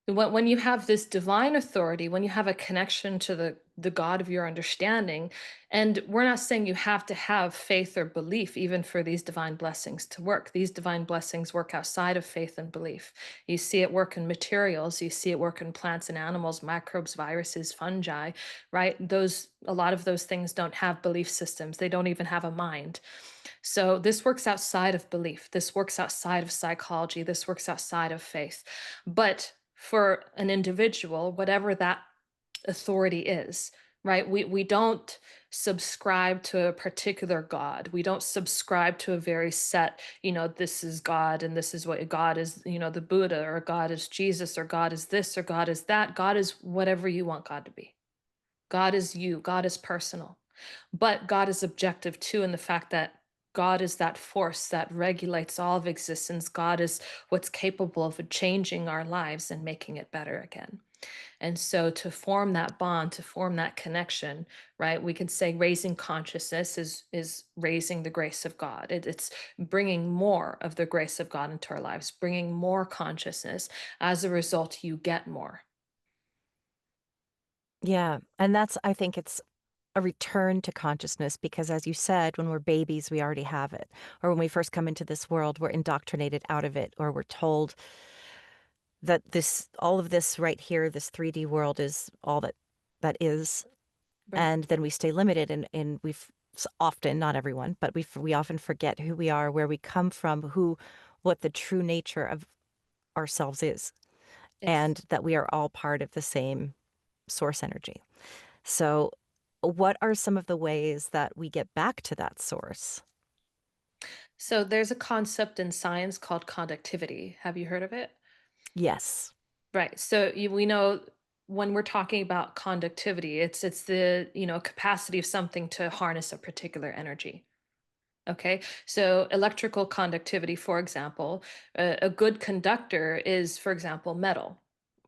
Speaker 2: When you have this divine authority, when you have a connection to the God of your understanding, and we're not saying you have to have faith or belief even for these divine blessings to work. These divine blessings work outside of faith and belief. You see it work in materials, you see it work in plants and animals, microbes, viruses, fungi, right? Those a lot of those things don't have belief systems. They don't even have a mind. So this works outside of belief. This works outside of psychology. This works outside of faith. But for an individual, whatever that authority is, right? We don't subscribe to a particular God. We don't subscribe to a very set, this is God and this is what God is, the Buddha, or God is Jesus, or God is this, or God is that. God is whatever you want God to be. God is you. God is personal. But God is objective too, in the fact that God is that force that regulates all of existence. God is what's capable of changing our lives and making it better again. And so to form that bond, to form that connection, right? We could say raising consciousness is raising the grace of God. It's bringing more of the grace of God into our lives, bringing more consciousness. As a result, you get more.
Speaker 1: Yeah, and that's I think it's a return to consciousness because as you said, when we're babies, we already have it. Or when we first come into this world, we're indoctrinated out of it, or we're told that this all of this right here, this 3D world is all that is.
Speaker 2: Right.
Speaker 1: And then we stay limited and often, not everyone, but we often forget who we are, where we come from, what the true nature of ourselves is,
Speaker 2: Yes.
Speaker 1: and that we are all part of the same source energy. So, what are some of the ways that we get back to that source?
Speaker 2: So there's a concept in science called conductivity. Have you heard of it?
Speaker 1: Yes,
Speaker 2: Right. So we know when we're talking about conductivity, it's the capacity of something to harness a particular energy. Okay. So electrical conductivity, for example, a good conductor is, for example, metal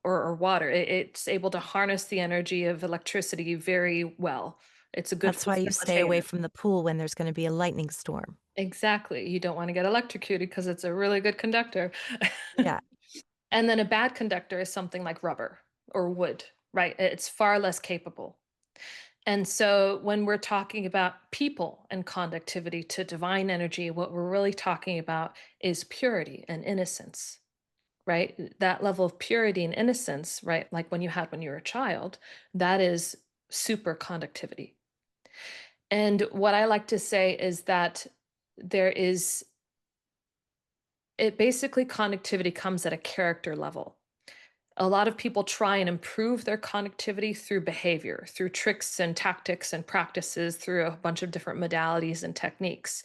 Speaker 2: or water. It's able to harness the energy of electricity very well. It's a good
Speaker 1: that's why you stay
Speaker 2: facilitator.
Speaker 1: away from the pool when there's going to be a lightning storm.
Speaker 2: Exactly. You don't want to get electrocuted because it's a really good conductor.
Speaker 1: Yeah.
Speaker 2: And then a bad conductor is something like rubber or wood. right? It's far less capable. And so when we're talking about people and conductivity to divine energy, what we're really talking about is purity and innocence, right? That level of purity and innocence, right? Like when you had when you were a child, that is super conductivity. And what I like to say is that there is, it basically, conductivity comes at a character level. A lot of people try and improve their connectivity through behavior, through tricks and tactics and practices, through a bunch of different modalities and techniques.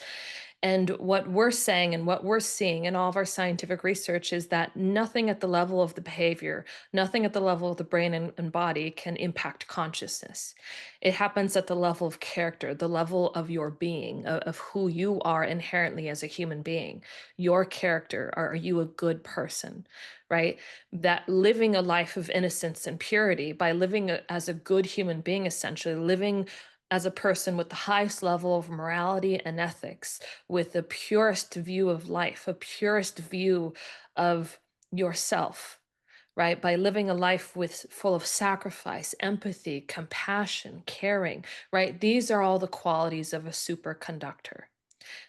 Speaker 2: And what we're saying and what we're seeing in all of our scientific research is that nothing at the level of the behavior, nothing at the level of the brain and body can impact consciousness. It happens at the level of character, the level of your being, of who you are inherently as a human being. Your character. Are you a good person? Right? That living a life of innocence and purity by living as a good human being, essentially living as a person with the highest level of morality and ethics, with the purest view of life, a purest view of yourself, right? By living a life with full of sacrifice, empathy, compassion, caring, right? These are all the qualities of a superconductor.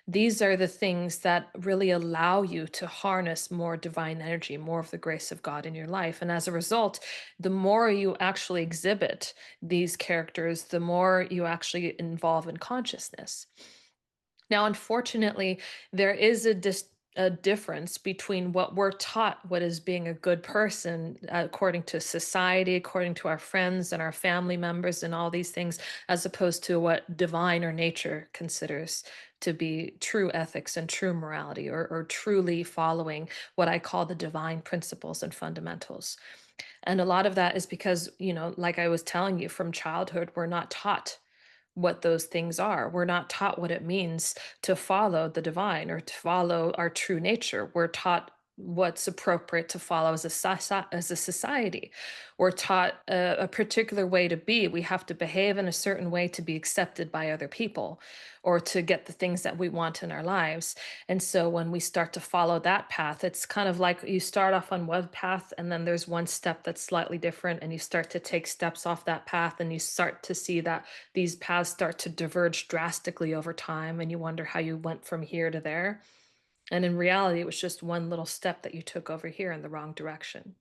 Speaker 2: These are the things that really allow you to harness more divine energy, more of the grace of God in your life. And as a result, the more you actually exhibit these characters, the more you actually involve in consciousness. Now, unfortunately, there is a difference between what we're taught, what is being a good person, according to society, according to our friends and our family members, and all these things, as opposed to what divine or nature considers to be true ethics and true morality, or truly following what I call the divine principles and fundamentals. And a lot of that is because, like I was telling you, from childhood, we're not taught what those things are. We're not taught what it means to follow the divine or to follow our true nature. We're taught what's appropriate to follow as as a society. We're taught a particular way to be. We have to behave in a certain way to be accepted by other people or to get the things that we want in our lives. And so when we start to follow that path, it's kind of like you start off on one path and then there's one step that's slightly different, and you start to take steps off that path and you start to see that these paths start to diverge drastically over time, and you wonder how you went from here to there. And in reality, it was just one little step that you took over here in the wrong direction.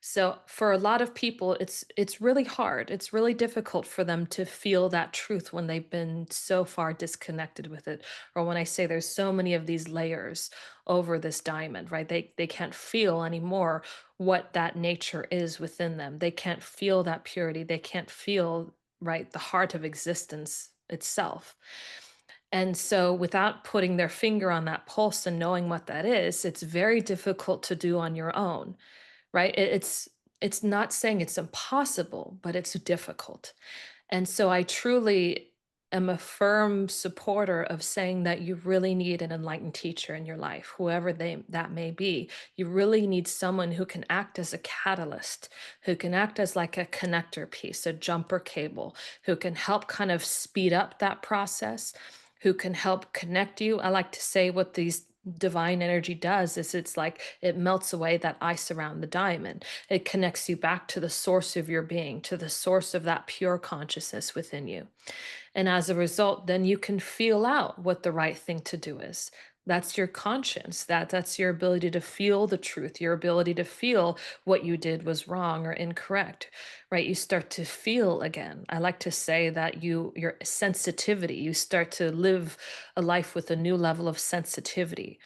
Speaker 2: So for a lot of people, it's really hard. It's really difficult for them to feel that truth when they've been so far disconnected with it. Or when I say there's so many of these layers over this diamond, right? They can't feel anymore what that nature is within them. They can't feel that purity. They can't feel, right, the heart of existence itself. And so, without putting their finger on that pulse and knowing what that is, it's very difficult to do on your own, right? It's not saying it's impossible, but it's difficult. And so I truly am a firm supporter of saying that you really need an enlightened teacher in your life, whoever that may be. You really need someone who can act as a catalyst, who can act as like a connector piece, a jumper cable, who can help kind of speed up that process, who can help connect you. I like to say what these divine energy does is it's like it melts away that ice around the diamond. It connects you back to the source of your being, to the source of that pure consciousness within you. And as a result, then you can feel out what the right thing to do is. That's your conscience. That's your ability to feel the truth, your ability to feel what you did was wrong or incorrect, right? You start to feel again. I like to say that your sensitivity, you start to live a life with a new level of sensitivity,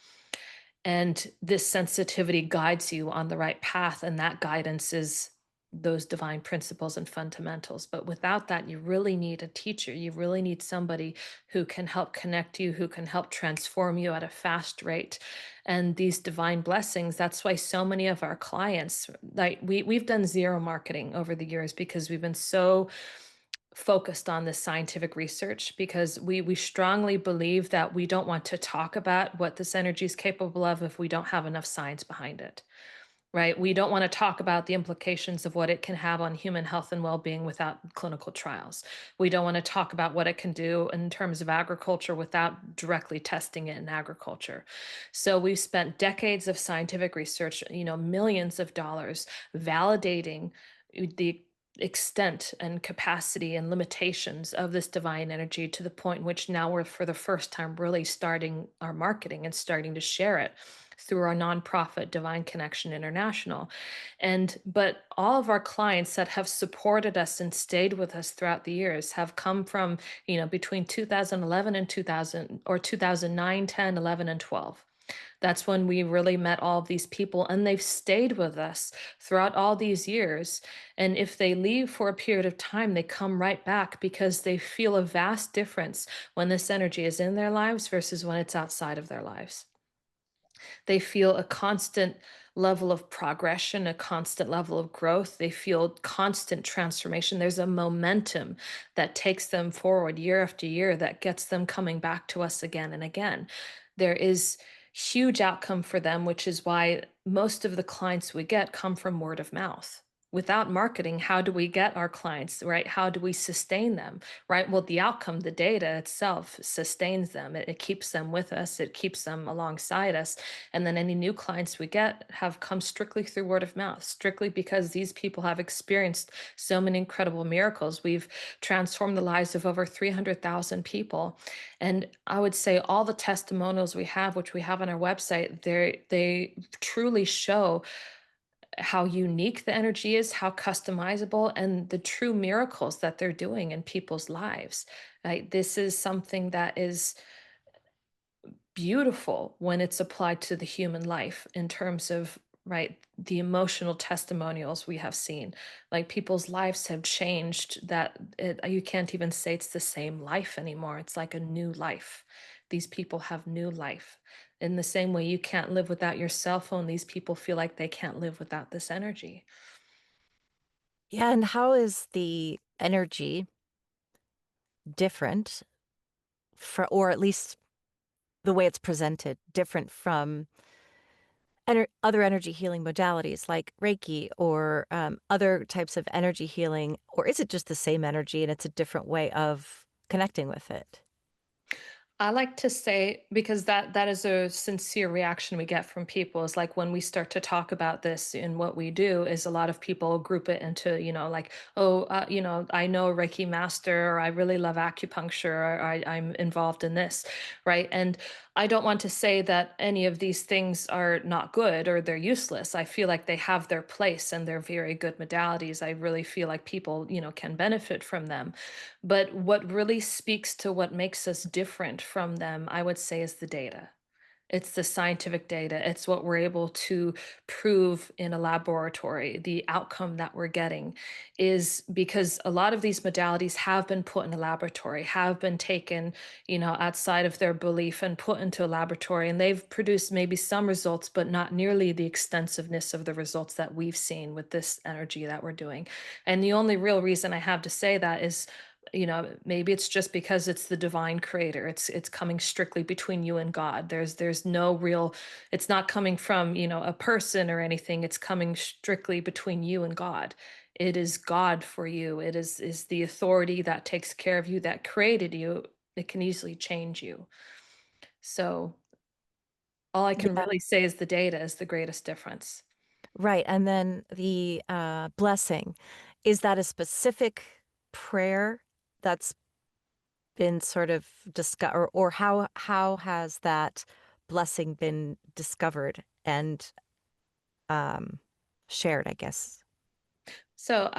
Speaker 2: and this sensitivity guides you on the right path. And that guidance is those divine principles and fundamentals. But without that, you really need a teacher. You really need somebody who can help connect you, who can help transform you at a fast rate. And these divine blessings, that's why so many of our clients, like we've done zero marketing over the years because we've been so focused on this scientific research, because we strongly believe that we don't want to talk about what this energy is capable of if we don't have enough science behind it, right? We don't want to talk about the implications of what it can have on human health and well-being without clinical trials. We don't want to talk about what it can do in terms of agriculture without directly testing it in agriculture. So we've spent decades of scientific research, millions of dollars validating the extent and capacity and limitations of this divine energy, to the point in which now we're for the first time really starting our marketing and starting to share it through our nonprofit Divine Connection International. And but all of our clients that have supported us and stayed with us throughout the years have come from, between 2011 and 2000, or 2009, 10, 11, and 12. That's when we really met all of these people, and they've stayed with us throughout all these years. And if they leave for a period of time, they come right back because they feel a vast difference when this energy is in their lives versus when it's outside of their lives. They feel a constant level of progression, a constant level of growth. They feel constant transformation. There's a momentum that takes them forward year after year that gets them coming back to us again and again. There is huge outcome for them, which is why most of the clients we get come from word of mouth. Without marketing, how do we get our clients, right? How do we sustain them, right? Well, the outcome, the data itself sustains them. It keeps them with us. It keeps them alongside us. And then any new clients we get have come strictly through word of mouth, strictly because these people have experienced so many incredible miracles. We've transformed the lives of over 300,000 people. And I would say all the testimonials we have, which we have on our website, they truly show how unique the energy is, how customizable, and the true miracles that they're doing in people's lives. Right? This is something that is beautiful when it's applied to the human life in terms of, right, the emotional testimonials we have seen. Like people's lives have changed, that you can't even say it's the same life anymore. It's like a new life. These people have new life. In the same way you can't live without your cell phone, these people feel like they can't live without this energy.
Speaker 1: Yeah, and how is the energy different or at least the way it's presented, different from other energy healing modalities like Reiki or other types of energy healing? Or is it just the same energy and it's a different way of connecting with it?
Speaker 2: I like to say, because that is a sincere reaction we get from people, is like when we start to talk about this and what we do, is a lot of people group it into, like, oh, I know a Reiki master, or I really love acupuncture, or I'm involved in this, right? And I don't want to say that any of these things are not good or they're useless. I feel like they have their place and they're very good modalities. I really feel like people, can benefit from them. But what really speaks to what makes us different from them, I would say, is the data. It's the scientific data. It's what we're able to prove in a laboratory. The outcome that we're getting is because a lot of these modalities have been put in a laboratory, have been taken, outside of their belief and put into a laboratory. And they've produced maybe some results, but not nearly the extensiveness of the results that we've seen with this energy that we're doing. And the only real reason I have to say that is, maybe it's just because it's the divine creator. It's coming strictly between you and God. There's no real, it's not coming from, a person or anything. It's coming strictly between you and God. It is God for you. It is the authority that takes care of you, that created you. It can easily change you. So all I can
Speaker 1: Yeah,
Speaker 2: really say is the data is the greatest difference.
Speaker 1: right. And then the blessing, is that a specific prayer that's been sort of discovered, or how has that blessing been discovered and um, shared, I guess?
Speaker 2: So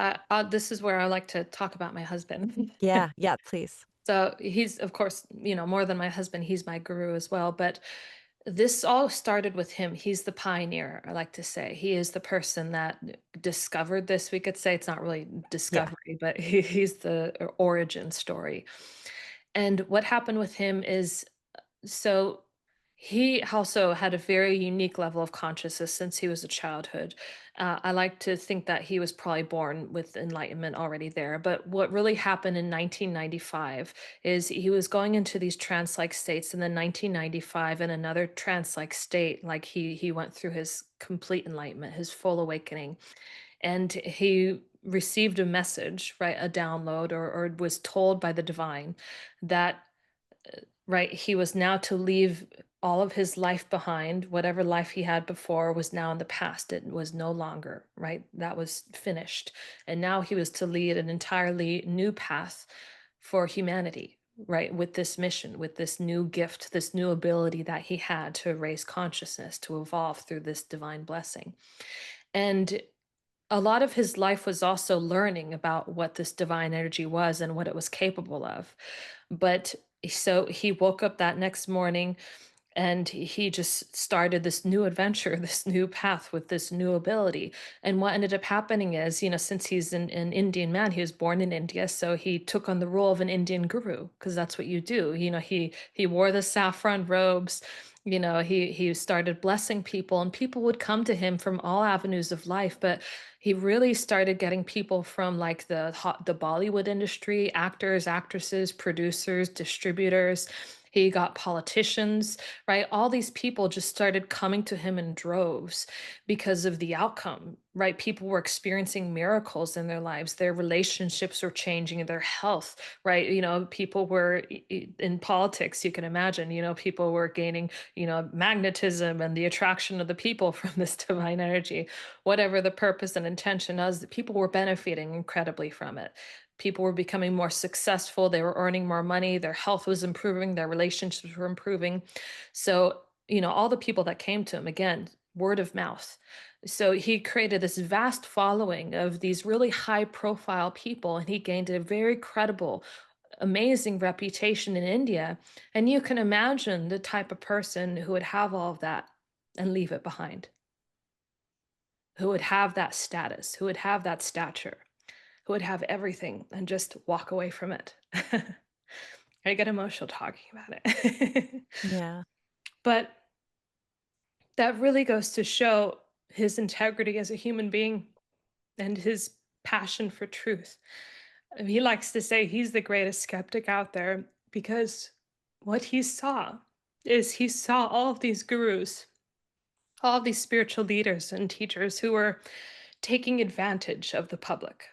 Speaker 2: this is where I like to talk about my husband.
Speaker 1: Yeah, yeah, please.
Speaker 2: So he's, of course, more than my husband, he's my guru as well. But this all started with him. He's the pioneer, I like to say. He is the person that discovered this. We could say it's not really
Speaker 1: Yeah.
Speaker 2: discovery, but he's the origin story. And what happened with him is, so he also had a very unique level of consciousness since he was a childhood. I like to think that he was probably born with enlightenment already there. But what really happened in 1995 is he was going into these trance-like states, and then 1995 in another trance-like state, like he went through his complete enlightenment, his full awakening, and he received a message, right, a download, or was told by the divine that, right, he was now to leave all of his life behind. Whatever life he had before was now in the past. It was no longer, right? That was finished. And now he was to lead an entirely new path for humanity, right? With this mission, with this new gift, this new ability that he had to raise consciousness, to evolve through this divine blessing. And a lot of his life was also learning about what this divine energy was and what it was capable of. But so he woke up that next morning and he just started this new adventure, this new path with this new ability. And what ended up happening is, since he's an Indian man, he was born in India, so he took on the role of an Indian guru, because that's what you do. He wore the saffron robes. He started blessing people, and people would come to him from all avenues of life. But he really started getting people from like the Bollywood industry, actors, actresses, producers, distributors. He got politicians, right? All these people just started coming to him in droves because of the outcome, right? People were experiencing miracles in their lives. Their relationships were changing, their health, right? People were in politics, you can imagine, people were gaining, magnetism and the attraction of the people from this divine energy. Whatever the purpose and intention was, people were benefiting incredibly from it. People were becoming more successful, they were earning more money, their health was improving, their relationships were improving. So, all the people that came to him, again, word of mouth. So he created this vast following of these really high profile people, and he gained a very credible, amazing reputation in India. And you can imagine the type of person who would have all of that and leave it behind, who would have that status, who would have that stature, who would have everything and just walk away from it. I get emotional talking about it.
Speaker 1: Yeah.
Speaker 2: But that really goes to show his integrity as a human being and his passion for truth. He likes to say he's the greatest skeptic out there because what he saw is he saw all of these gurus, all of these spiritual leaders and teachers who were taking advantage of the public.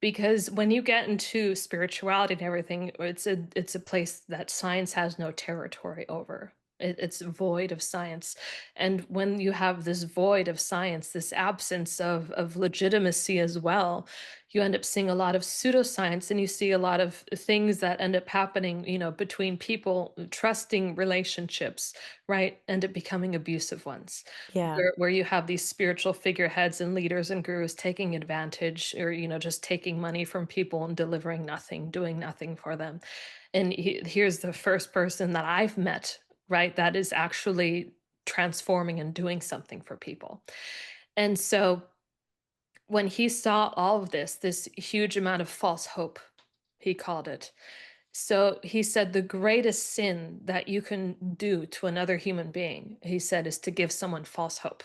Speaker 2: Because when you get into spirituality and everything, it's a place that science has no territory over. It's void of science. And when you have this void of science, this absence of legitimacy as well, you end up seeing a lot of pseudoscience, and you see a lot of things that end up happening, between people, trusting relationships, right? End up becoming abusive ones,
Speaker 1: Yeah.
Speaker 2: where you have these spiritual figureheads and leaders and gurus taking advantage, or just taking money from people and delivering nothing, doing nothing for them. And here's the first person that I've met, right, that is actually transforming and doing something for people. And so when he saw all of this huge amount of false hope, he called it. So he said the greatest sin that you can do to another human being, he said, is to give someone false hope.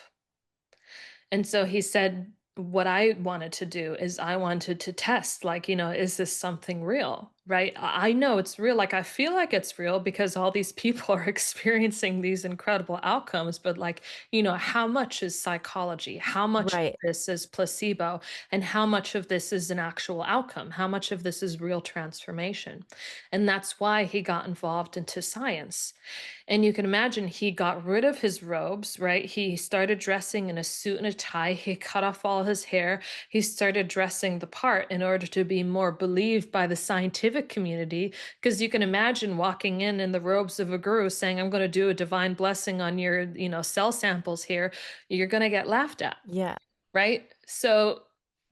Speaker 2: And so he said, what I wanted to do is I wanted to test, like, is this something real? Right? I know it's real. Like, I feel like it's real because all these people are experiencing these incredible outcomes. But, like, how much is psychology? How much of
Speaker 1: Right.
Speaker 2: this is placebo? And how much of this is an actual outcome? How much of this is real transformation? And that's why he got involved into science. And you can imagine he got rid of his robes, right? He started dressing in a suit and a tie. He cut off all his hair. He started dressing the part in order to be more believed by the scientific community. Because you can imagine walking in the robes of a guru saying, I'm going to do a divine blessing on your, cell samples here. You're going to get laughed at,
Speaker 1: Yeah.
Speaker 2: right? So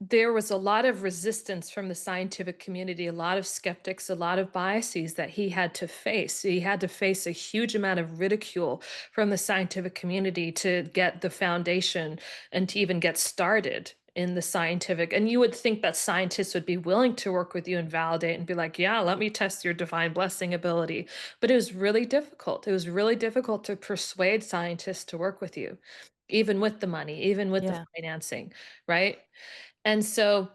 Speaker 2: there was a lot of resistance from the scientific community, a lot of skeptics, a lot of biases that he had to face. He had to face a huge amount of ridicule from the scientific community to get the foundation and to even get started in the scientific. And you would think that scientists would be willing to work with you and validate and be like, yeah, let me test your divine blessing ability. But it was really difficult. It was really difficult to persuade scientists to work with you, even with the money, even with the
Speaker 1: Yeah.
Speaker 2: financing, right? And so,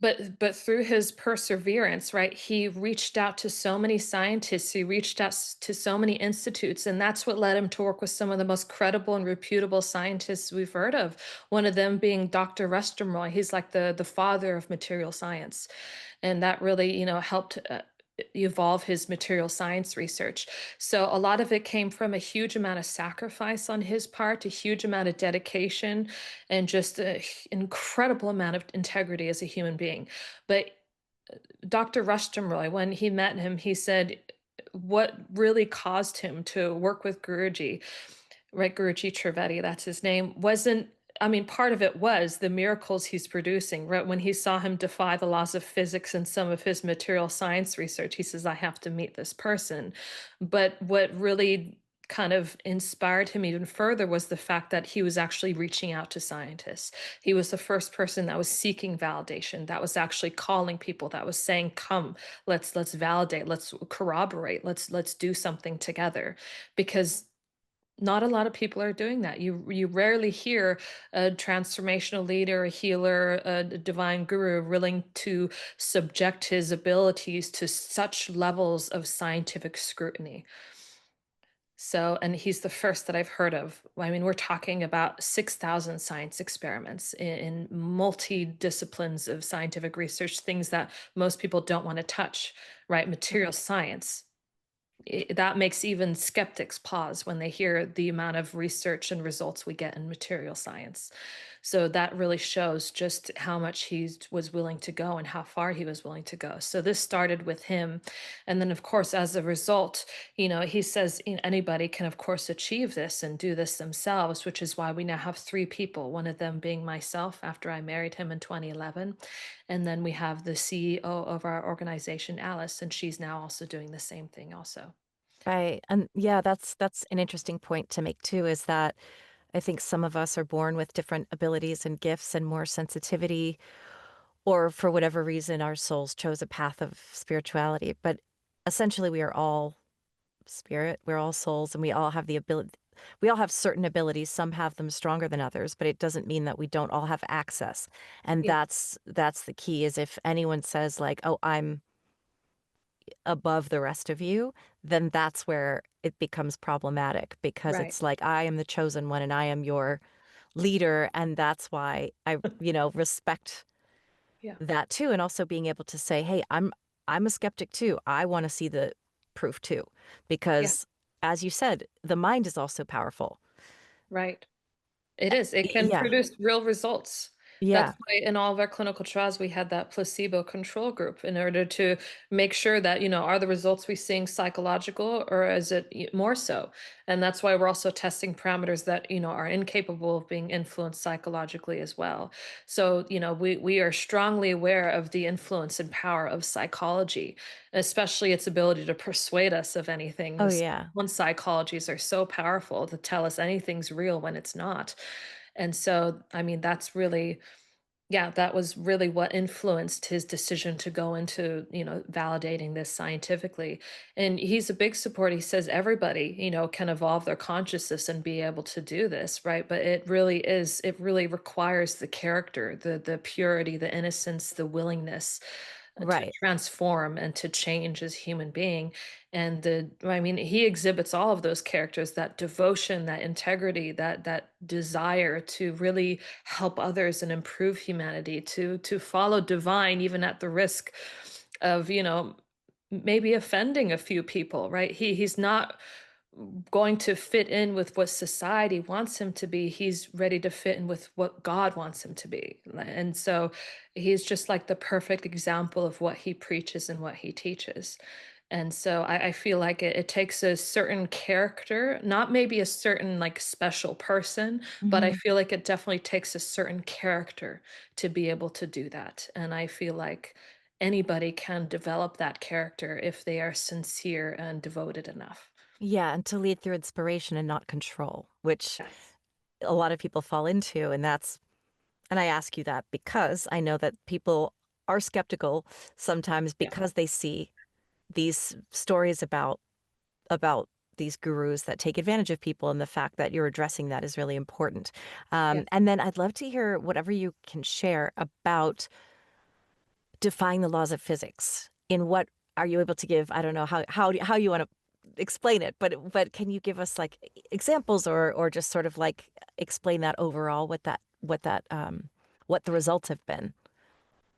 Speaker 2: but through his perseverance, right, he reached out to so many scientists, he reached out to so many institutes, and that's what led him to work with some of the most credible and reputable scientists we've heard of. One of them being Dr. Rustum Roy. He's like the father of material science, and that really, helped. evolve his material science research. So a lot of it came from a huge amount of sacrifice on his part, a huge amount of dedication, and just an incredible amount of integrity as a human being. But Dr. Rustum Roy, when he met him, he said what really caused him to work with Guruji, right? Guruji Trivedi, that's his name, wasn't, I mean, part of it was the miracles he's producing, right? When he saw him defy the laws of physics in some of his material science research, he says, I have to meet this person. But what really kind of inspired him even further was the fact that he was actually reaching out to scientists. He was the first person that was seeking validation, that was actually calling people, that was saying, come, let's validate, let's corroborate, let's do something together. Because not a lot of people are doing that. You rarely hear a transformational leader, a healer, a divine guru willing to subject his abilities to such levels of scientific scrutiny. So, and he's the first that I've heard of. I mean, we're talking about 6,000 science experiments in multi-disciplines of scientific research, things that most people don't want to touch, right? Material science, that makes even skeptics pause when they hear the amount of research and results we get in material science. So that really shows just how much he was willing to go and how far he was willing to go. So this started with him. And then, of course, as a result, he says anybody can, of course, achieve this and do this themselves, which is why we now have three people, one of them being myself after I married him in 2011. And then we have the CEO of our organization, Alice, and she's now also doing the same thing also.
Speaker 1: Right. And yeah, that's an interesting point to make too, is that I think some of us are born with different abilities and gifts and more sensitivity, or for whatever reason, our souls chose a path of spirituality. But essentially, we are all spirit, we're all souls, and we all have the ability. We all have certain abilities. Some have them stronger than others, but it doesn't mean that we don't all have access. And
Speaker 2: Yeah.
Speaker 1: that's the key, is if anyone says like, "Oh, I'm above the rest of you," then that's where it becomes problematic, because
Speaker 2: Right.
Speaker 1: it's like, I am the chosen one and I am your leader. And that's why I, respect
Speaker 2: Yeah.
Speaker 1: that too. And also being able to say, hey, I'm a skeptic too. I want to see the proof too.
Speaker 2: Yeah.
Speaker 1: Because as you said, the mind is also powerful.
Speaker 2: Right. It is. It can
Speaker 1: Yeah.
Speaker 2: produce real results. That's
Speaker 1: Yeah.
Speaker 2: why in all of our clinical trials, we had that placebo control group in order to make sure that, are the results we seeing psychological or is it more so? And that's why we're also testing parameters that, are incapable of being influenced psychologically as well. So, we are strongly aware of the influence and power of psychology, especially its ability to persuade us of anything.
Speaker 1: Oh
Speaker 2: This
Speaker 1: yeah.
Speaker 2: one psychologies are so powerful to tell us anything's real when it's not. And so, I mean, that's really, yeah, that was really what influenced his decision to go into, validating this scientifically. And he's a big supporter. He says everybody, can evolve their consciousness and be able to do this, right? But it really requires the character, the purity, the innocence, the willingness to
Speaker 1: Right.
Speaker 2: transform and to change as a human being. And I mean, he exhibits all of those characters, that devotion, that integrity, that desire to really help others and improve humanity, to follow divine even at the risk of, maybe offending a few people, right? He's not going to fit in with what society wants him to be. He's ready to fit in with what God wants him to be. And so he's just like the perfect example of what he preaches and what he teaches. And so I feel like it takes a certain character, not maybe a certain like special person, but I
Speaker 1: Hmm.
Speaker 2: feel like it definitely takes a certain character to be able to do that. And I feel like anybody can develop that character if they are sincere and devoted enough.
Speaker 1: Yeah. And to lead through inspiration and not control, which
Speaker 2: Yes.
Speaker 1: a lot of people fall into. And I ask you that because I know that people are skeptical sometimes,
Speaker 2: Yeah.
Speaker 1: because they see these stories about these gurus that take advantage of people, and the fact that you're addressing that is really important.
Speaker 2: Yeah.
Speaker 1: And then I'd love to hear whatever you can share about defying the laws of physics. In what are you able to give? I don't know how you want to explain it, but can you give us like examples, or just sort of like explain that overall, what the results have been?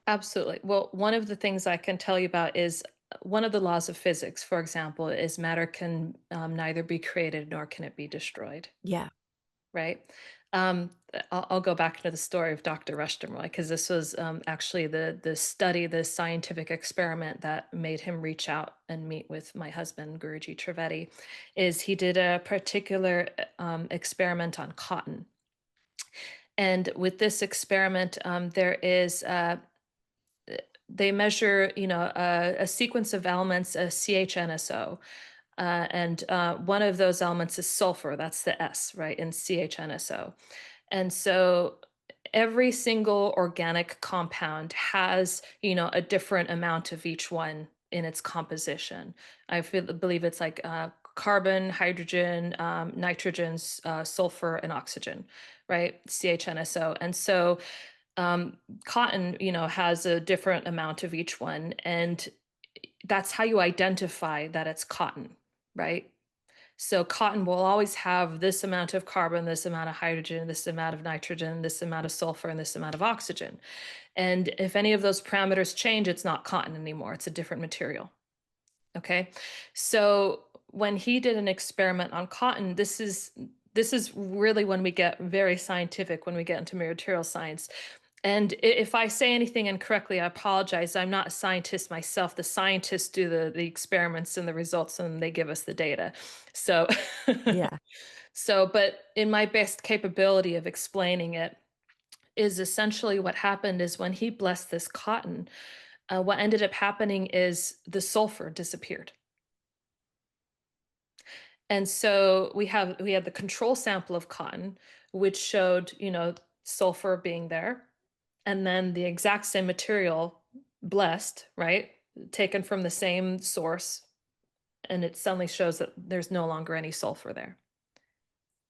Speaker 2: Absolutely. Well, one of the things I can tell you about is one of the laws of physics, for example, is matter can neither be created nor can it be destroyed,
Speaker 1: Yeah.
Speaker 2: right? I'll go back to the story of Dr. Rushton because this was actually the study, the scientific experiment that made him reach out and meet with my husband, Guruji Trivedi. Is he did a particular experiment on cotton, and with this experiment, there is they measure, a sequence of elements, a CHNSO, and one of those elements is sulfur. That's the S, right, in CHNSO. And so every single organic compound has, a different amount of each one in its composition. Believe it's like carbon, hydrogen, nitrogen, sulfur, and oxygen, right? CHNSO. And so um, cotton, has a different amount of each one. And that's how you identify that it's cotton, right? So cotton will always have this amount of carbon, this amount of hydrogen, this amount of nitrogen, this amount of sulfur, and this amount of oxygen. And if any of those parameters change, it's not cotton anymore. It's a different material. Okay. So when he did an experiment on cotton, this is really when we get very scientific, when we get into material science. And if I say anything incorrectly, I apologize. I'm not a scientist myself. The scientists do the experiments and the results, and they give us the data. So,
Speaker 1: Yeah.
Speaker 2: but in my best capability of explaining it, is essentially what happened is when he blessed this cotton, what ended up happening is the sulfur disappeared. And so we had the control sample of cotton, which showed, sulfur being there, and then the exact same material blessed, right? Taken from the same source, and it suddenly shows that there's no longer any sulfur there.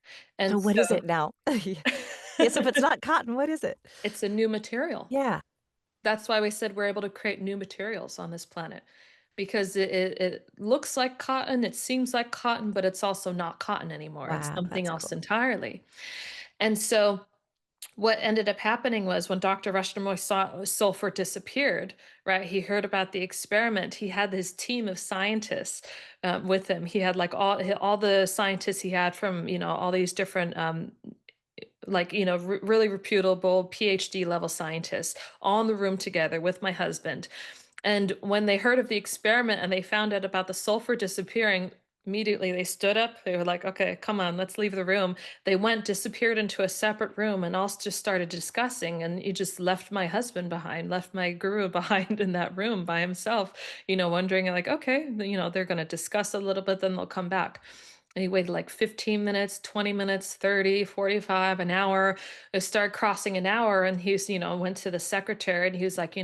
Speaker 1: So
Speaker 2: And
Speaker 1: what is
Speaker 2: so
Speaker 1: it now? Yes, if it's not cotton, what is it?
Speaker 2: it's a new material.
Speaker 1: Yeah.
Speaker 2: That's why we said we're able to create new materials on this planet because it looks like cotton, it seems like cotton, but it's also not cotton anymore. It's
Speaker 1: Wow,
Speaker 2: something
Speaker 1: that's
Speaker 2: else
Speaker 1: cool.
Speaker 2: entirely. And so what ended up happening was when Dr. Rushmore saw sulfur disappeared, right? He heard about the experiment. He had his team of scientists with him. He had like all the scientists he had from all these different like really reputable PhD level scientists all in the room together with my husband. And when they heard of the experiment and they found out about the sulfur disappearing, immediately they stood up. They were like, okay, come on, let's leave the room. They went, disappeared into a separate room, and all just started discussing. And he just left my husband behind, left my guru behind in that room by himself, wondering, like, okay, they're going to discuss a little bit, then they'll come back. And he waited like 15 minutes, 20 minutes, 30, 45, an hour. It started crossing an hour and he's, went to the secretary and he was like,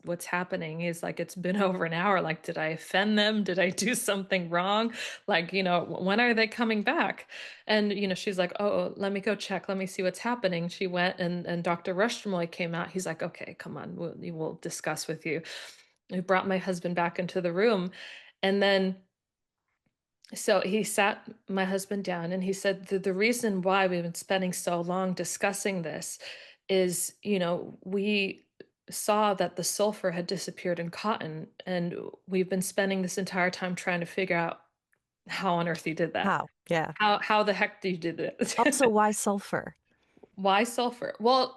Speaker 2: what's happening? He's like, it's been over an hour. Like, did I offend them? Did I do something wrong? Like, when are they coming back? And, she's like, oh, let me go check. Let me see what's happening. She went and Dr. Rushmoy came out. He's like, okay, come on, we'll discuss with you. He brought my husband back into the room. And then so he sat my husband down and he said, the reason why we've been spending so long discussing this is, we saw that the sulfur had disappeared in cotton, and we've been spending this entire time trying to figure out how on earth he did that.
Speaker 1: How? Yeah.
Speaker 2: How the heck do you do that?
Speaker 1: Also, why sulfur?
Speaker 2: Why sulfur? Well,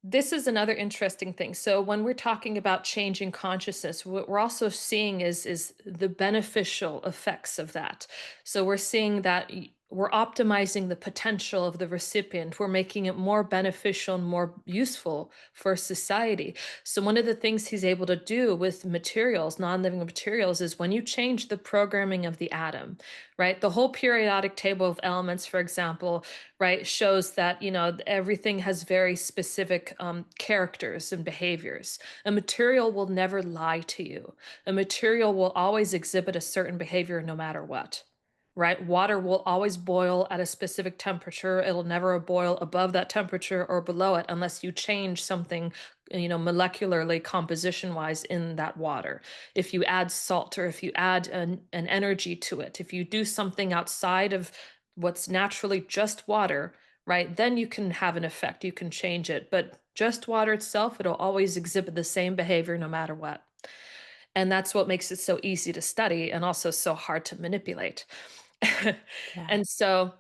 Speaker 2: this is another interesting thing. So when we're talking about changing consciousness, what we're also seeing is the beneficial effects of that. So we're seeing that we're optimizing the potential of the recipient. We're making it more beneficial and more useful for society. So one of the things he's able to do with materials, non-living materials, is when you change the programming of the atom, right? The whole periodic table of elements, for example, right, shows that everything has very specific characters and behaviors. A material will never lie to you. A material will always exhibit a certain behavior no matter what. Right? Water will always boil at a specific temperature. It'll never boil above that temperature or below it unless you change something, molecularly, composition wise in that water. If you add salt or if you add an energy to it, if you do something outside of what's naturally just water, right, then you can have an effect. You can change it. But just water itself, it'll always exhibit the same behavior no matter what. And that's what makes it so easy to study and also so hard to manipulate.
Speaker 1: Yeah.
Speaker 2: And so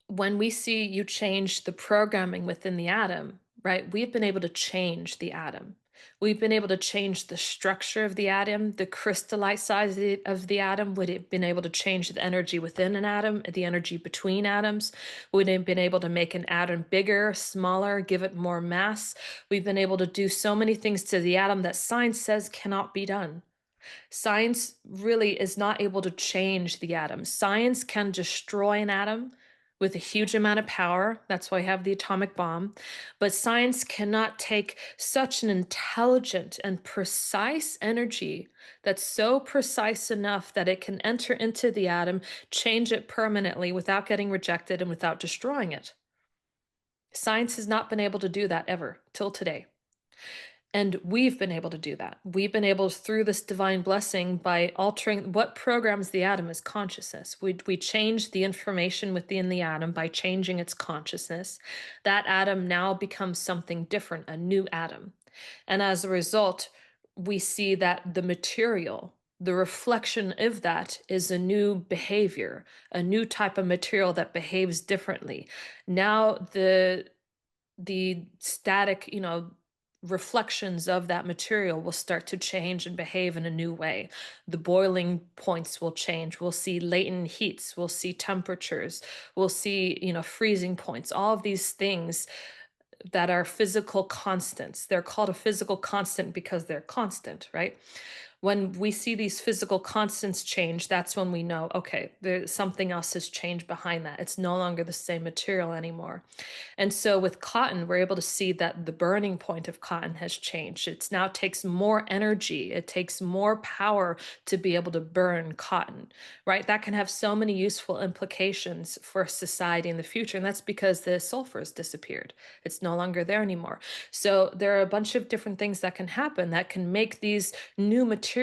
Speaker 2: when we see you change the programming within the atom, right, we've been able to change the atom. We've been able to change the structure of the atom, the crystallite size of the atom. We've been able to change the energy within an atom, the energy between atoms. We've been able to make an atom bigger, smaller, give it more mass. We've been able to do so many things to the atom that science says cannot be done. Science really is not able to change the atom. Science can destroy an atom with a huge amount of power. That's why I have the atomic bomb. But science cannot take such an intelligent and precise energy that's so precise enough that it can enter into the atom, change it permanently without getting rejected and without destroying it. Science has not been able to do that ever till today. And we've been able to do that. We've been able, through this divine blessing, by altering what programs the atom is consciousness. We change the information within the atom by changing its consciousness. That atom now becomes something different, a new atom. And as a result, we see that the material, the reflection of that is a new behavior, a new type of material that behaves differently. Now the static, reflections of that material will start to change and behave in a new way. The boiling points will change. We'll see latent heats. We'll see temperatures. We'll see, freezing points. All of these things that are physical constants. They're called a physical constant because they're constant, right? When we see these physical constants change, that's when we know, okay, there's something else has changed behind that. It's no longer the same material anymore. And so with cotton, we're able to see that the burning point of cotton has changed. It now takes more energy, it takes more power to be able to burn cotton, right? That can have so many useful implications for society in the future. And that's because the sulfur has disappeared. It's no longer there anymore. So there are a bunch of different things that can happen that can make these new materials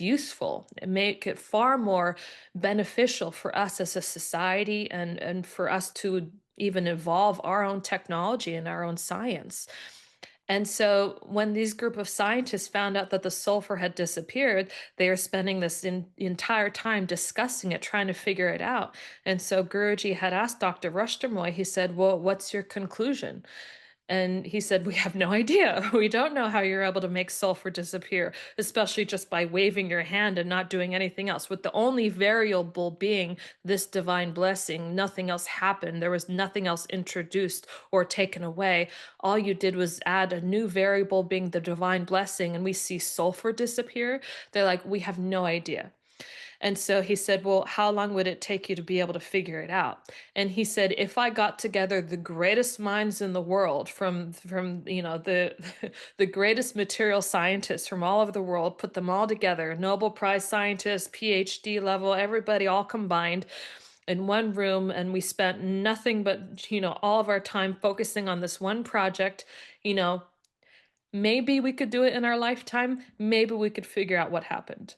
Speaker 2: useful and make it far more beneficial for us as a society and for us to even evolve our own technology and our own science. And so when these group of scientists found out that the sulfur had disappeared, they are spending this entire time discussing it, trying to figure it out. And so Guruji had asked Dr. Rushtermoy, he said, well, what's your conclusion? And he said, we have no idea. We don't know how you're able to make sulfur disappear, especially just by waving your hand and not doing anything else. With the only variable being this divine blessing, nothing else happened. There was nothing else introduced or taken away. All you did was add a new variable being the divine blessing, and we see sulfur disappear. They're like, we have no idea. And so he said, well, how long would it take you to be able to figure it out? And he said, if I got together the greatest minds in the world from the the greatest material scientists from all over the world, put them all together, Nobel Prize scientists, PhD level, everybody all combined in one room, and we spent nothing but, all of our time focusing on this one project, you know, maybe we could do it in our lifetime. Maybe we could figure out what happened.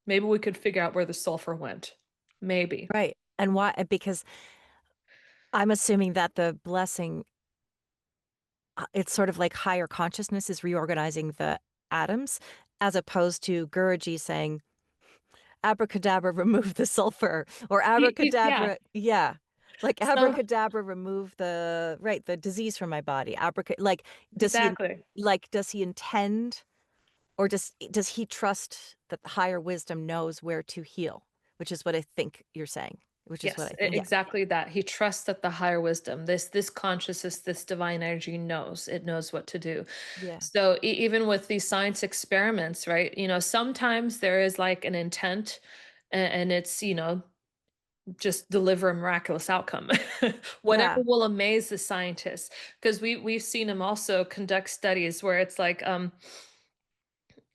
Speaker 2: Maybe we could figure out where the sulfur went. Maybe.
Speaker 1: Right. And why? Because I'm assuming that the blessing, it's sort of like higher consciousness is reorganizing the atoms, as opposed to Guruji saying, abracadabra, remove the sulfur, or
Speaker 2: Yeah.
Speaker 1: abracadabra, yeah. Like
Speaker 2: So
Speaker 1: abracadabra, remove the right, the disease from my body. Like, does he
Speaker 2: exactly.
Speaker 1: does he intend, or does he trust that the higher wisdom knows where to heal? Which is what I think you're saying. Which is what
Speaker 2: Yes,
Speaker 1: I think. Yeah.
Speaker 2: exactly that. He trusts that the higher wisdom, this consciousness, this divine energy knows. It knows what to do.
Speaker 1: Yeah.
Speaker 2: So even with these science experiments, right? Sometimes there is like an intent, and it's, just deliver a miraculous outcome. Whatever
Speaker 1: Yeah.
Speaker 2: will amaze the scientists. Because we've seen him also conduct studies where it's like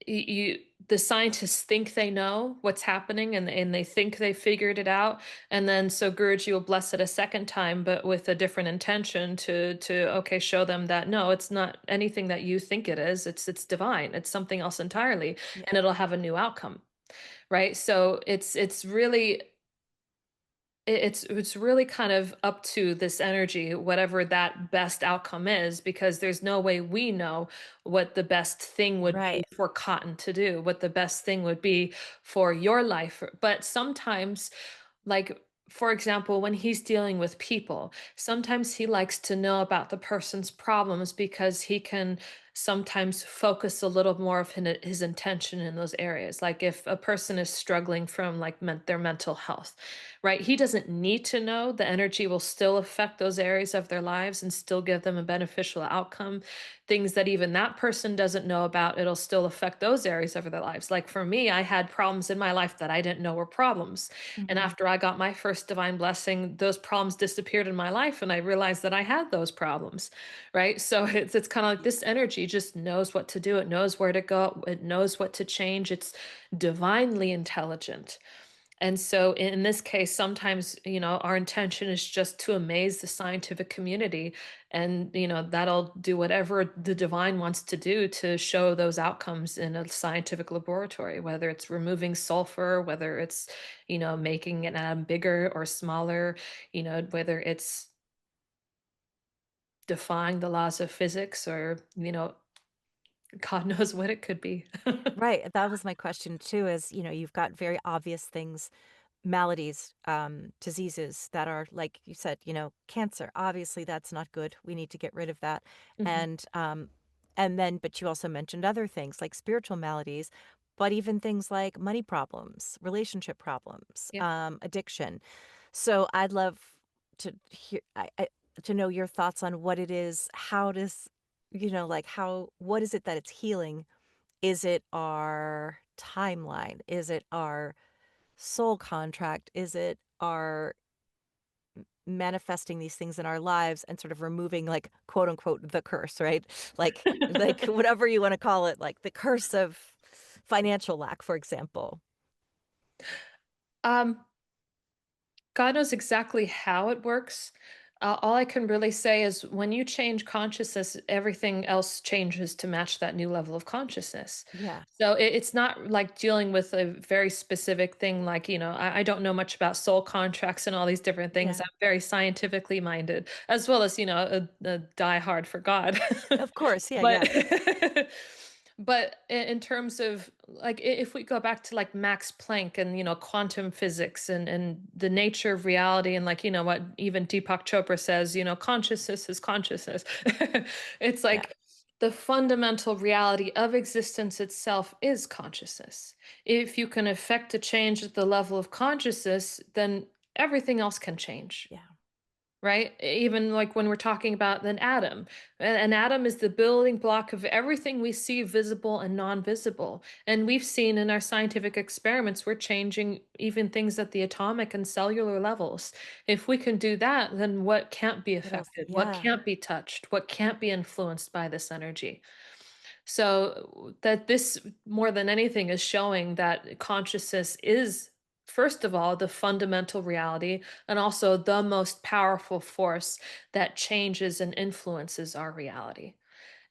Speaker 2: you the scientists think they know what's happening, and they think they figured it out, and then so Guruji will bless it a second time but with a different intention to okay, show them that no, it's not anything that you think it is. It's divine. It's something else entirely,
Speaker 1: Yeah.
Speaker 2: and it'll have a new outcome, right? So it's really it's really kind of up to this energy, whatever that best outcome is, because there's no way we know what the best thing would be
Speaker 1: Right.
Speaker 2: for Cotton to do, what the best thing would be for your life. But sometimes, like, for example, when he's dealing with people, sometimes he likes to know about the person's problems because he can sometimes focus a little more of his intention in those areas. Like if a person is struggling from like their mental health, right? He doesn't need to know. The energy will still affect those areas of their lives and still give them a beneficial outcome. Things that even that person doesn't know about, it'll still affect those areas of their lives. Like for me, I had problems in my life that I didn't know were problems. And
Speaker 1: Hmm.
Speaker 2: after I got my first divine blessing, those problems disappeared in my life and I realized that I had those problems, right? So it's kind of like this energy just knows what to do. It knows where to go. It knows what to change. It's divinely intelligent. And so in this case, sometimes, our intention is just to amaze the scientific community. And, that'll do whatever the divine wants to do to show those outcomes in a scientific laboratory, whether it's removing sulfur, whether it's, making an atom bigger or smaller, whether it's defying the laws of physics or, God knows what it could be.
Speaker 1: Right. That was my question too, is, you've got very obvious things, maladies, diseases that are, like you said, cancer. Obviously, that's not good. We need to get rid of that.
Speaker 2: Mhm.
Speaker 1: And then, but you also mentioned other things like spiritual maladies, but even things like money problems, relationship problems,
Speaker 2: Yeah.
Speaker 1: addiction. So I'd love to hear, to know your thoughts on what it is. How does, like what is it that it's healing? Is it our timeline? Is it our soul contract? Is it our manifesting these things in our lives and sort of removing, like, quote unquote, the curse, right? Like whatever you want to call it, like the curse of financial lack, for example.
Speaker 2: Um, God knows exactly how it works. All I can really say is when you change consciousness, everything else changes to match that new level of consciousness.
Speaker 1: Yeah.
Speaker 2: So it's not like dealing with a very specific thing, like, I don't know much about soul contracts and all these different things.
Speaker 1: Yeah.
Speaker 2: I'm very scientifically minded, as well as, a die hard for God.
Speaker 1: Of course. Yeah.
Speaker 2: But
Speaker 1: Yeah.
Speaker 2: but in terms of like if we go back to like Max Planck and quantum physics and the nature of reality and like what even Deepak Chopra says, consciousness is consciousness. It's
Speaker 1: Yeah.
Speaker 2: like the fundamental reality of existence itself is consciousness. If you can affect a change at the level of consciousness, then everything else can change,
Speaker 1: Yeah.
Speaker 2: right? Even like when we're talking about an atom, an atom is the building block of everything we see visible and non-visible. And we've seen in our scientific experiments, we're changing even things at the atomic and cellular levels. If we can do that, then what can't be
Speaker 1: What else?
Speaker 2: affected? What
Speaker 1: Yeah.
Speaker 2: can't be touched? What can't be influenced by this energy? So that this more than anything is showing that consciousness is, first of all, the fundamental reality and also the most powerful force that changes and influences our reality.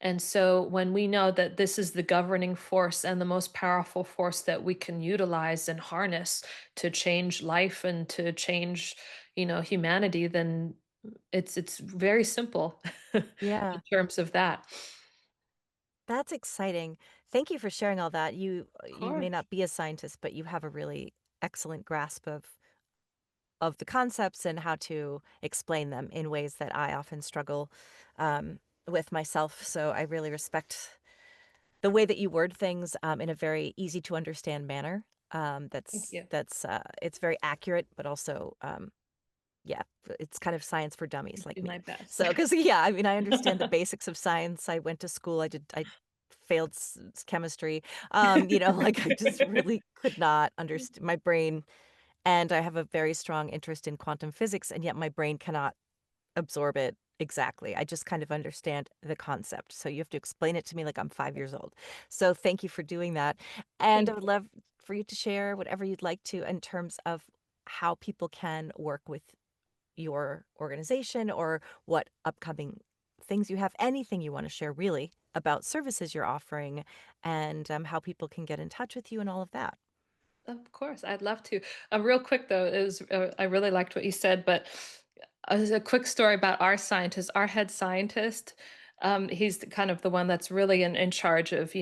Speaker 2: And so when we know that this is the governing force and the most powerful force that we can utilize and harness to change life and to change, humanity, then it's very simple in
Speaker 1: Yeah.
Speaker 2: terms of that.
Speaker 1: That's exciting. Thank you for sharing all that.
Speaker 2: Of
Speaker 1: You may
Speaker 2: course.
Speaker 1: not be a scientist, but you have a really excellent grasp of the concepts and how to explain them in ways that I often struggle with myself. So I really respect the way that you word things in a very easy to understand manner.
Speaker 2: Thank
Speaker 1: That's
Speaker 2: you.
Speaker 1: it's very accurate, but also yeah, it's kind of science for dummies like
Speaker 2: Do my
Speaker 1: me.
Speaker 2: best.
Speaker 1: So because yeah, I mean I understand the basics of science. I went to school. I failed chemistry. Like I just really could not understand my brain, and I have a very strong interest in quantum physics, and yet my brain cannot absorb it exactly. I just kind of understand the concept. So you have to explain it to me like I'm 5 years old. So thank you for doing that. And
Speaker 2: Thank
Speaker 1: I would
Speaker 2: you.
Speaker 1: love for you to share whatever you'd like to in terms of how people can work with your organization or what upcoming things you have, anything you want to share really about services you're offering and how people can get in touch with you and all of that.
Speaker 2: Of course, I'd love to. Real quick though, is I really liked what you said, but as a quick story about our scientist, our head scientist. He's kind of the one that's really in charge of,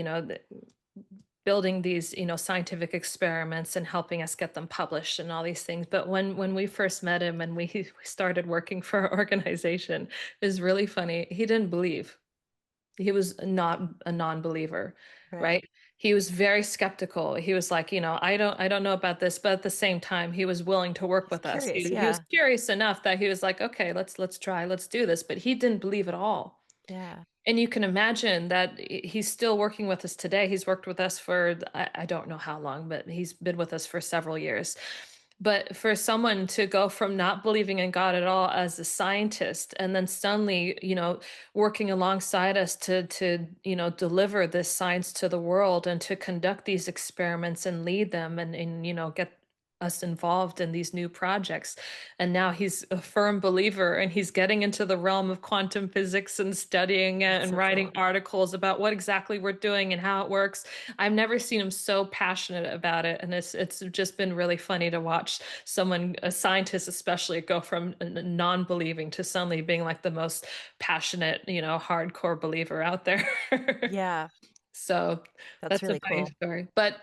Speaker 2: building these, scientific experiments and helping us get them published and all these things. But when we first met him and we started working for our organization, it was really funny. He didn't believe. He was not a non-believer,
Speaker 1: Right.
Speaker 2: right? He was very skeptical. He was like, I don't know about this, but at the same time, he was willing to work
Speaker 1: He's
Speaker 2: with us.
Speaker 1: curious.
Speaker 2: He was
Speaker 1: Yeah.
Speaker 2: curious enough that he was like, okay, let's try, let's do this. But he didn't believe at all.
Speaker 1: Yeah.
Speaker 2: And you can imagine that he's still working with us today. He's worked with us for, I don't know how long, but he's been with us for several years. But for someone to go from not believing in God at all as a scientist and then suddenly, working alongside us to deliver this science to the world and to conduct these experiments and lead them and get us involved in these new projects. And now he's a firm believer and he's getting into the realm of quantum physics and studying it
Speaker 1: That's
Speaker 2: and
Speaker 1: so
Speaker 2: writing
Speaker 1: cool.
Speaker 2: articles about what exactly we're doing and how it works. I've never seen him so passionate about it, and it's just been really funny to watch someone, a scientist especially, go from non-believing to suddenly being like the most passionate, hardcore believer out there.
Speaker 1: Yeah.
Speaker 2: So
Speaker 1: That's
Speaker 2: that's a
Speaker 1: really
Speaker 2: funny
Speaker 1: cool.
Speaker 2: story. But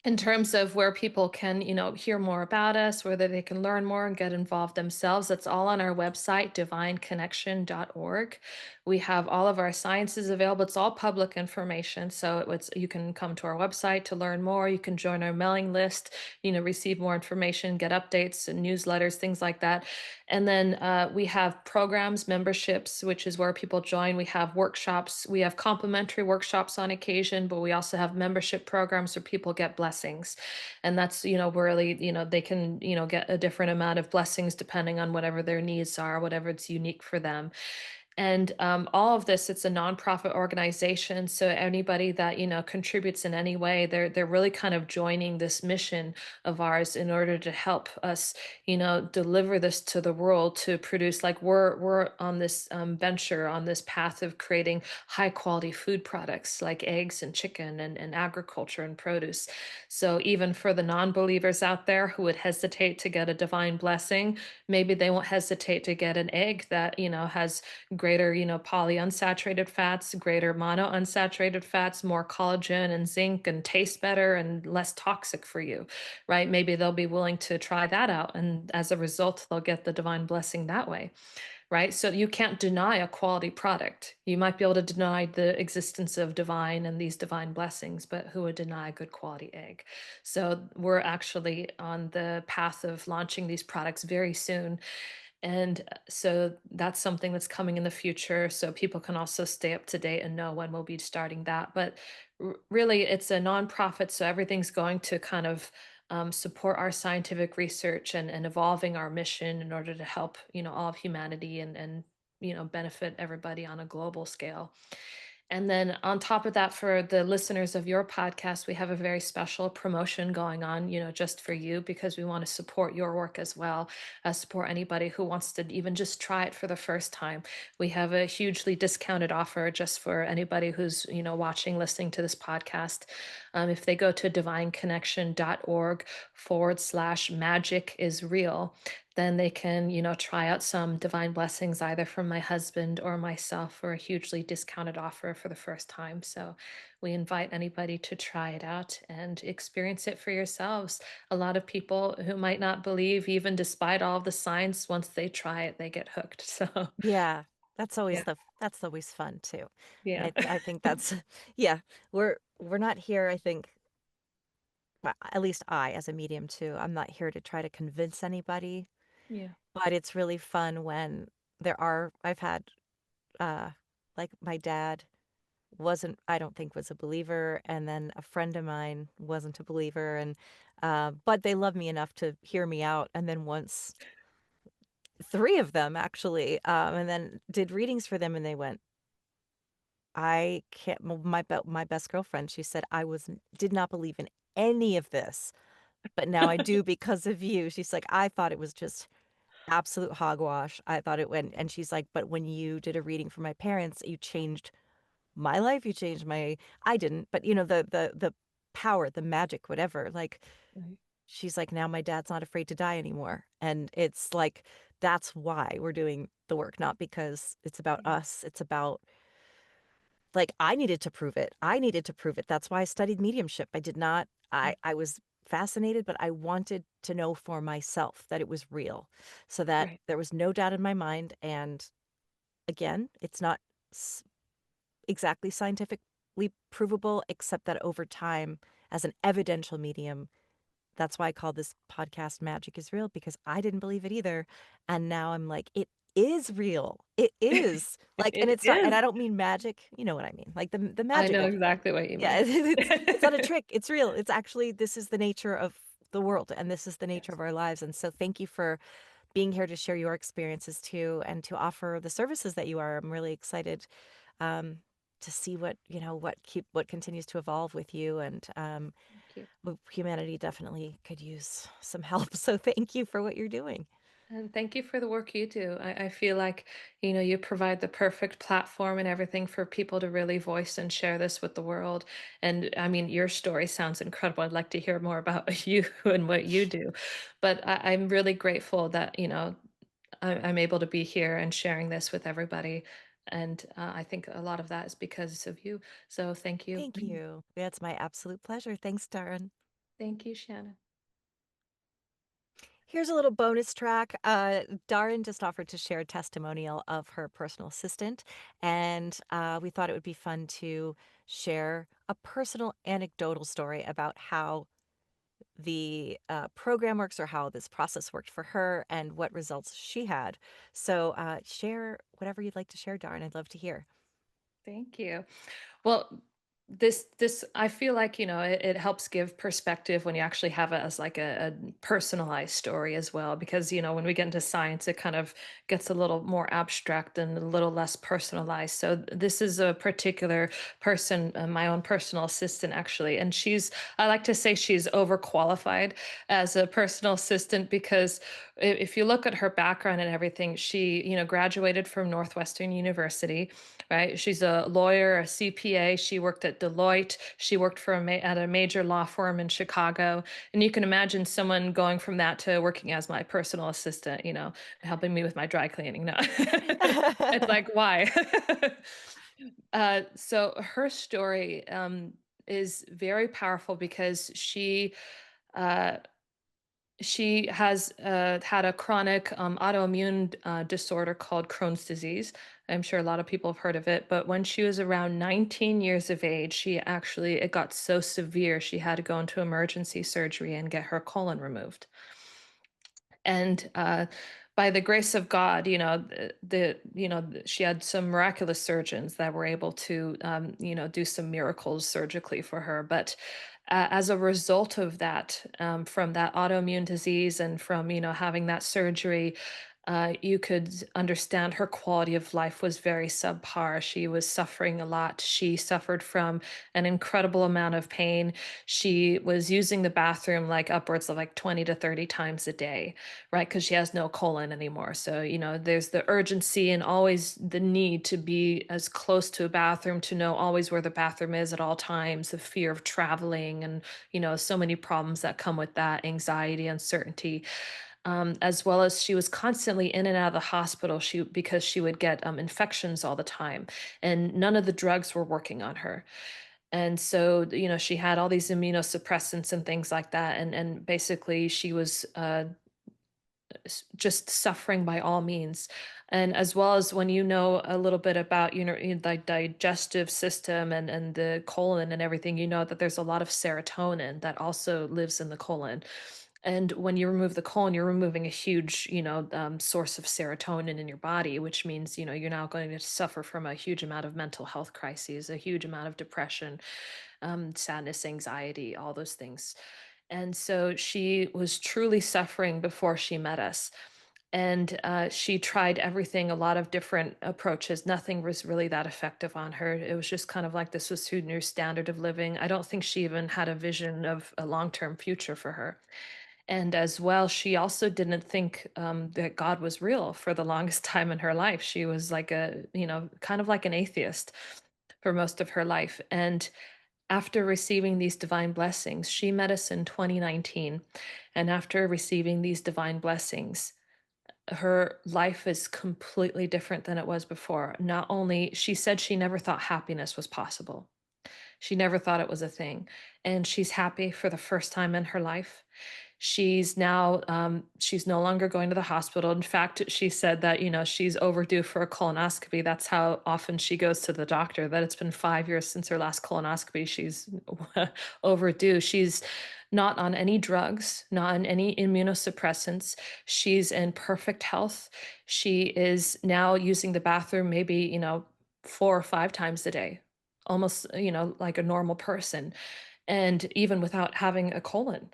Speaker 2: in terms of where people can, hear more about us, whether they can learn more and get involved themselves, that's all on our website, divineconnection.org. We have all of our sciences available. It's all public information. So you can come to our website to learn more. You can join our mailing list, receive more information, get updates and newsletters, things like that. And then we have programs, memberships, which is where people join. We have workshops. We have complimentary workshops on occasion, but we also have membership programs where people get blessings. And that's, really, they can, get a different amount of blessings depending on whatever their needs are, whatever it's unique for them. And all of this, it's a nonprofit organization. So anybody that contributes in any way, they're really kind of joining this mission of ours in order to help us, deliver this to the world to produce. Like we're on this venture, on this path of creating high quality food products like eggs and chicken and agriculture and produce. So even for the non-believers out there who would hesitate to get a divine blessing, maybe they won't hesitate to get an egg that has greater, polyunsaturated fats, greater monounsaturated fats, more collagen and zinc, and taste better and less toxic for you, right? Maybe they'll be willing to try that out. And as a result, they'll get the divine blessing that way, right? So you can't deny a quality product. You might be able to deny the existence of divine and these divine blessings, but who would deny a good quality egg? So we're actually on the path of launching these products very soon, and so that's something that's coming in the future. So people can also stay up to date and know when we'll be starting that. But really, it's a nonprofit. So everything's going to kind of support our scientific research and evolving our mission in order to help, all of humanity and benefit everybody on a global scale. And then on top of that, for the listeners of your podcast, we have a very special promotion going on, just for you, because we want to support your work as well as support anybody who wants to even just try it for the first time. We have a hugely discounted offer just for anybody who's, watching, listening to this podcast. If they go to divineconnection.org/magic is real, then they can, try out some divine blessings either from my husband or myself for a hugely discounted offer for the first time. So we invite anybody to try it out and experience it for yourselves. A lot of people who might not believe, even despite all the science, once they try it, they get hooked. So
Speaker 1: Yeah.
Speaker 2: yeah,
Speaker 1: That's always fun too. And
Speaker 2: yeah,
Speaker 1: I think that's yeah, we're not here, I think, well, at least I as a medium too. I'm not here to try to convince anybody,
Speaker 2: yeah.
Speaker 1: but it's really fun when I've had like my dad wasn't, I don't think, was a believer, and then a friend of mine wasn't a believer, and but they love me enough to hear me out. And then once three of them actually, and then did readings for them, and they went, I can't. My best girlfriend, she said, did not believe in any of this, but now I do because of you. She's like, I thought it was just absolute hogwash. I thought it went, and she's like, but when you did a reading for my parents, you changed my life. You changed my. I didn't, but the power, the magic, whatever. Like
Speaker 2: Right.
Speaker 1: she's like, now my dad's not afraid to die anymore. And it's like, that's why we're doing the work, not because it's about
Speaker 2: Yeah.
Speaker 1: us. It's about, like, I needed to prove it. I needed to prove it. That's why I studied mediumship. I did not,
Speaker 2: Mm.
Speaker 1: I was fascinated, but I wanted to know for myself that it was real so that
Speaker 2: Right.
Speaker 1: there was no doubt in my mind. And again, it's not s- exactly scientifically provable, except that over time, as an evidential medium, that's why I call this podcast Magic is Real, because I didn't believe it either. And now I'm like, it is real. It is like, and
Speaker 2: It
Speaker 1: it's not, and
Speaker 2: is.
Speaker 1: I don't mean magic, you know what I mean? Like the
Speaker 2: I know
Speaker 1: magical.
Speaker 2: exactly what you
Speaker 1: Yeah,
Speaker 2: mean.
Speaker 1: it's not a trick. It's real. It's actually, this is the nature of the world and this is the nature
Speaker 2: Yes.
Speaker 1: of our lives. And so thank you for being here to share your experiences too and to offer the services that you are. I'm really excited um, to see what, what continues to evolve with you. And
Speaker 2: Thank you.
Speaker 1: humanity definitely could use some help. So thank you for what you're doing.
Speaker 2: And thank you for the work you do. I feel like, you provide the perfect platform and everything for people to really voice and share this with the world. And I mean, your story sounds incredible. I'd like to hear more about you and what you do. But I'm really grateful that, I'm able to be here and sharing this with everybody. And I think a lot of that is because of you. So thank you.
Speaker 1: Thank you. That's my absolute pleasure. Thanks, Darin.
Speaker 2: Thank you, Shannon.
Speaker 1: Here's a little bonus track. Darin just offered to share a testimonial of her personal assistant, and we thought it would be fun to share a personal anecdotal story about how the program works or how this process worked for her and what results she had. So share whatever you'd like to share, Darin. I'd love to hear.
Speaker 2: Thank you. Well, this I feel like, it helps give perspective when you actually have it as like a personalized story as well. Because, when we get into science, it kind of gets a little more abstract and a little less personalized. So this is a particular person, my own personal assistant, actually. And I like to say she's overqualified as a personal assistant because if you look at her background and everything, she, graduated from Northwestern University, right? She's a lawyer, a CPA. She worked at Deloitte. She worked for at a major law firm in Chicago. And you can imagine someone going from that to working as my personal assistant, helping me with my dry cleaning. No, it's like, why? So her story is very powerful because uh, she has had a chronic autoimmune disorder called Crohn's disease. I'm sure a lot of people have heard of it, but when she was around 19 years of age, it got so severe, she had to go into emergency surgery and get her colon removed. And by the grace of God, she had some miraculous surgeons that were able to, do some miracles surgically for her. But as a result of that, from that autoimmune disease and from, having that surgery, you could understand her quality of life was very subpar. She was suffering a lot. She suffered from an incredible amount of pain. She was using the bathroom like upwards of like 20 to 30 times a day, right? Because she has no colon anymore. So, there's the urgency and always the need to be as close to a bathroom, to know always where the bathroom is at all times, the fear of traveling, and, so many problems that come with that, anxiety, uncertainty. As well as she was constantly in and out of the hospital because she would get infections all the time, and none of the drugs were working on her. And so, she had all these immunosuppressants and things like that, and basically she was just suffering by all means. And as well as when you know a little bit about, the digestive system and the colon and everything, you know that there's a lot of serotonin that also lives in the colon. And when you remove the colon, you're removing a huge, source of serotonin in your body, which means, you're now going to suffer from a huge amount of mental health crises, a huge amount of depression, sadness, anxiety, all those things. And so she was truly suffering before she met us. And she tried everything, a lot of different approaches. Nothing was really that effective on her. It was just kind of like this was her new standard of living. I don't think she even had a vision of a long term future for her. And as well, she also didn't think that God was real for the longest time in her life. She was like kind of like an atheist for most of her life. And after receiving these divine blessings, she met us in 2019. And after receiving these divine blessings, her life is completely different than it was before. Not only, she said she never thought happiness was possible. She never thought it was a thing. And she's happy for the first time in her life. She's now, she's no longer going to the hospital. In fact, she said that, she's overdue for a colonoscopy. That's how often she goes to the doctor, that it's been 5 years since her last colonoscopy. She's overdue. She's not on any drugs, not on any immunosuppressants. She's in perfect health. She is now using the bathroom maybe, 4 or 5 times a day, almost, like a normal person, and even without having a colon.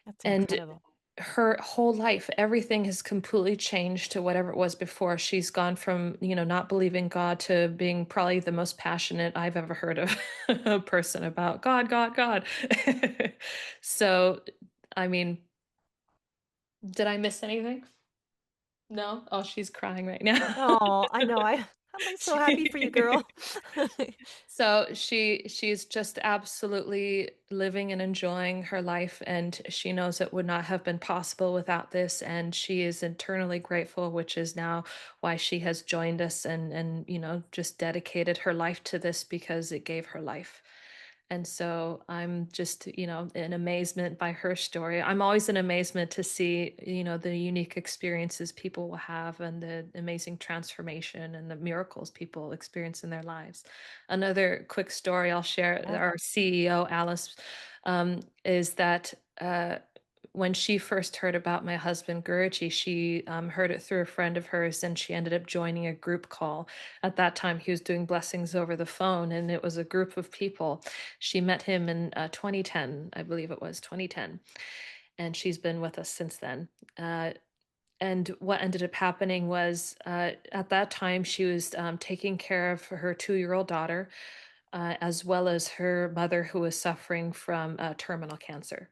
Speaker 1: That's
Speaker 2: And
Speaker 1: incredible.
Speaker 2: her whole life, everything has completely changed to whatever it was before. She's gone from, not believing God to being probably the most passionate I've ever heard of a person about God, God, God. So, I mean, did I miss anything? No? Oh, she's crying right now.
Speaker 1: Oh, I know. I'm like so happy for you, girl.
Speaker 2: So she's just absolutely living and enjoying her life, and she knows it would not have been possible without this, and she is eternally grateful, which is now why she has joined us and just dedicated her life to this because it gave her life. And so I'm just, in amazement by her story. I'm always in amazement to see, the unique experiences people will have and the amazing transformation and the miracles people experience in their lives. Another quick story I'll share,
Speaker 1: Yeah.
Speaker 2: our CEO, Alice, is that when she first heard about my husband, Guruji, she heard it through a friend of hers, and she ended up joining a group call. At that time, he was doing blessings over the phone, and it was a group of people. She met him in 2010, I believe it was 2010, and she's been with us since then. And what ended up happening was at that time, she was taking care of her 2 year old daughter, as well as her mother, who was suffering from terminal cancer.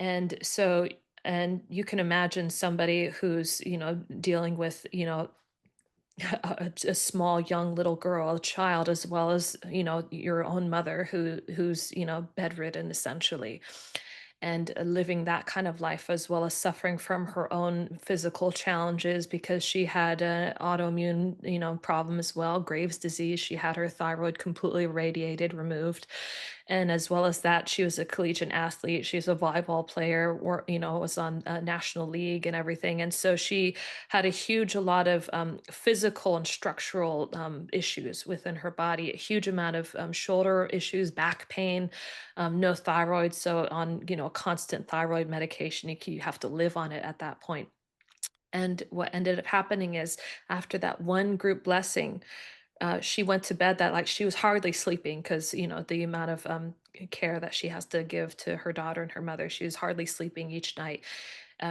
Speaker 2: And so, and you can imagine somebody who's, dealing with, a small young little girl, a child, as well as, your own mother who's, bedridden essentially, and living that kind of life, as well as suffering from her own physical challenges because she had an autoimmune, problem as well, Graves' disease. She had her thyroid completely radiated, removed. And as well as that, she was a collegiate athlete. She's a volleyball player, or, was on a national league and everything. And so she had a lot of physical and structural issues within her body, a huge amount of shoulder issues, back pain, no thyroid. So on, constant thyroid medication, you have to live on it at that point. And what ended up happening is after that one group blessing, she went to bed that, like, she was hardly sleeping because the amount of care that she has to give to her daughter and her mother. She was hardly sleeping each night.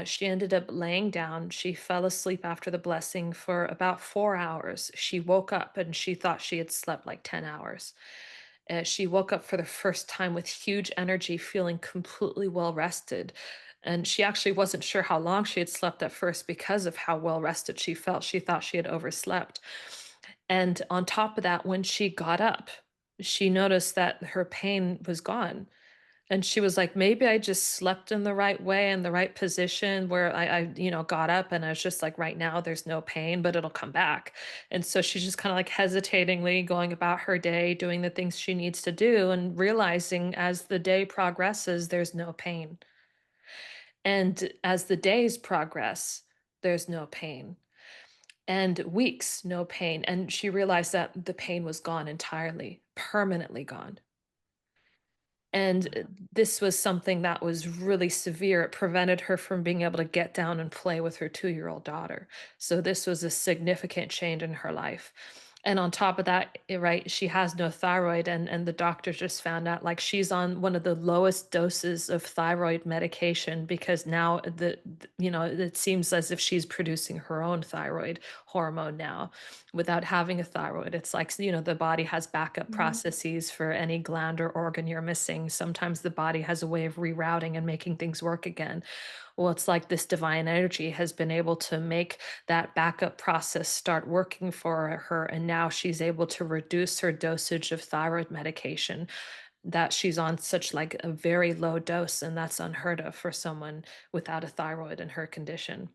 Speaker 2: She ended up laying down. She fell asleep after the blessing for about 4 hours. She woke up and she thought she had slept like 10 hours. She woke up for the first time with huge energy, feeling completely well rested. And she actually wasn't sure how long she had slept at first because of how well rested she felt. She thought she had overslept. And on top of that, when she got up, she noticed that her pain was gone. And she was like, maybe I just slept in the right way, in the right position where I got up and I was just like, right now there's no pain, but it'll come back. And so she's just kind of like hesitatingly going about her day, doing the things she needs to do, and realizing as the day progresses, there's no pain. And as the days progress, there's no pain. And weeks, no pain. And she realized that the pain was gone entirely, permanently gone. And this was something that was really severe. It prevented her from being able to get down and play with her 2 year old daughter. So this was a significant change in her life. And on top of that, right, she has no thyroid, and the doctors just found out like she's on one of the lowest doses of thyroid medication because now it seems as if she's producing her own thyroid hormone now without having a thyroid. It's like, the body has backup
Speaker 1: Mhm.
Speaker 2: processes for any gland or organ you're missing. Sometimes the body has a way of rerouting and making things work again. Well, it's like this divine energy has been able to make that backup process start working for her. And now she's able to reduce her dosage of thyroid medication that she's on such like a very low dose, and that's unheard of for someone without a thyroid in her condition.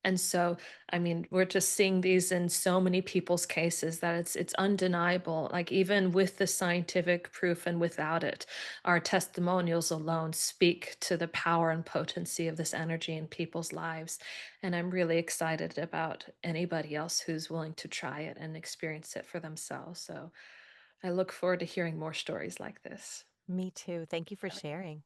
Speaker 2: And so, I mean, we're just seeing these in so many people's cases that it's undeniable. Like even with the scientific proof and without it, our testimonials alone speak to the power and potency of this energy in people's lives. And I'm really excited about anybody else who's willing to try it and experience it for themselves. So I look forward to hearing more stories like this.
Speaker 1: Me too. Thank you for sharing.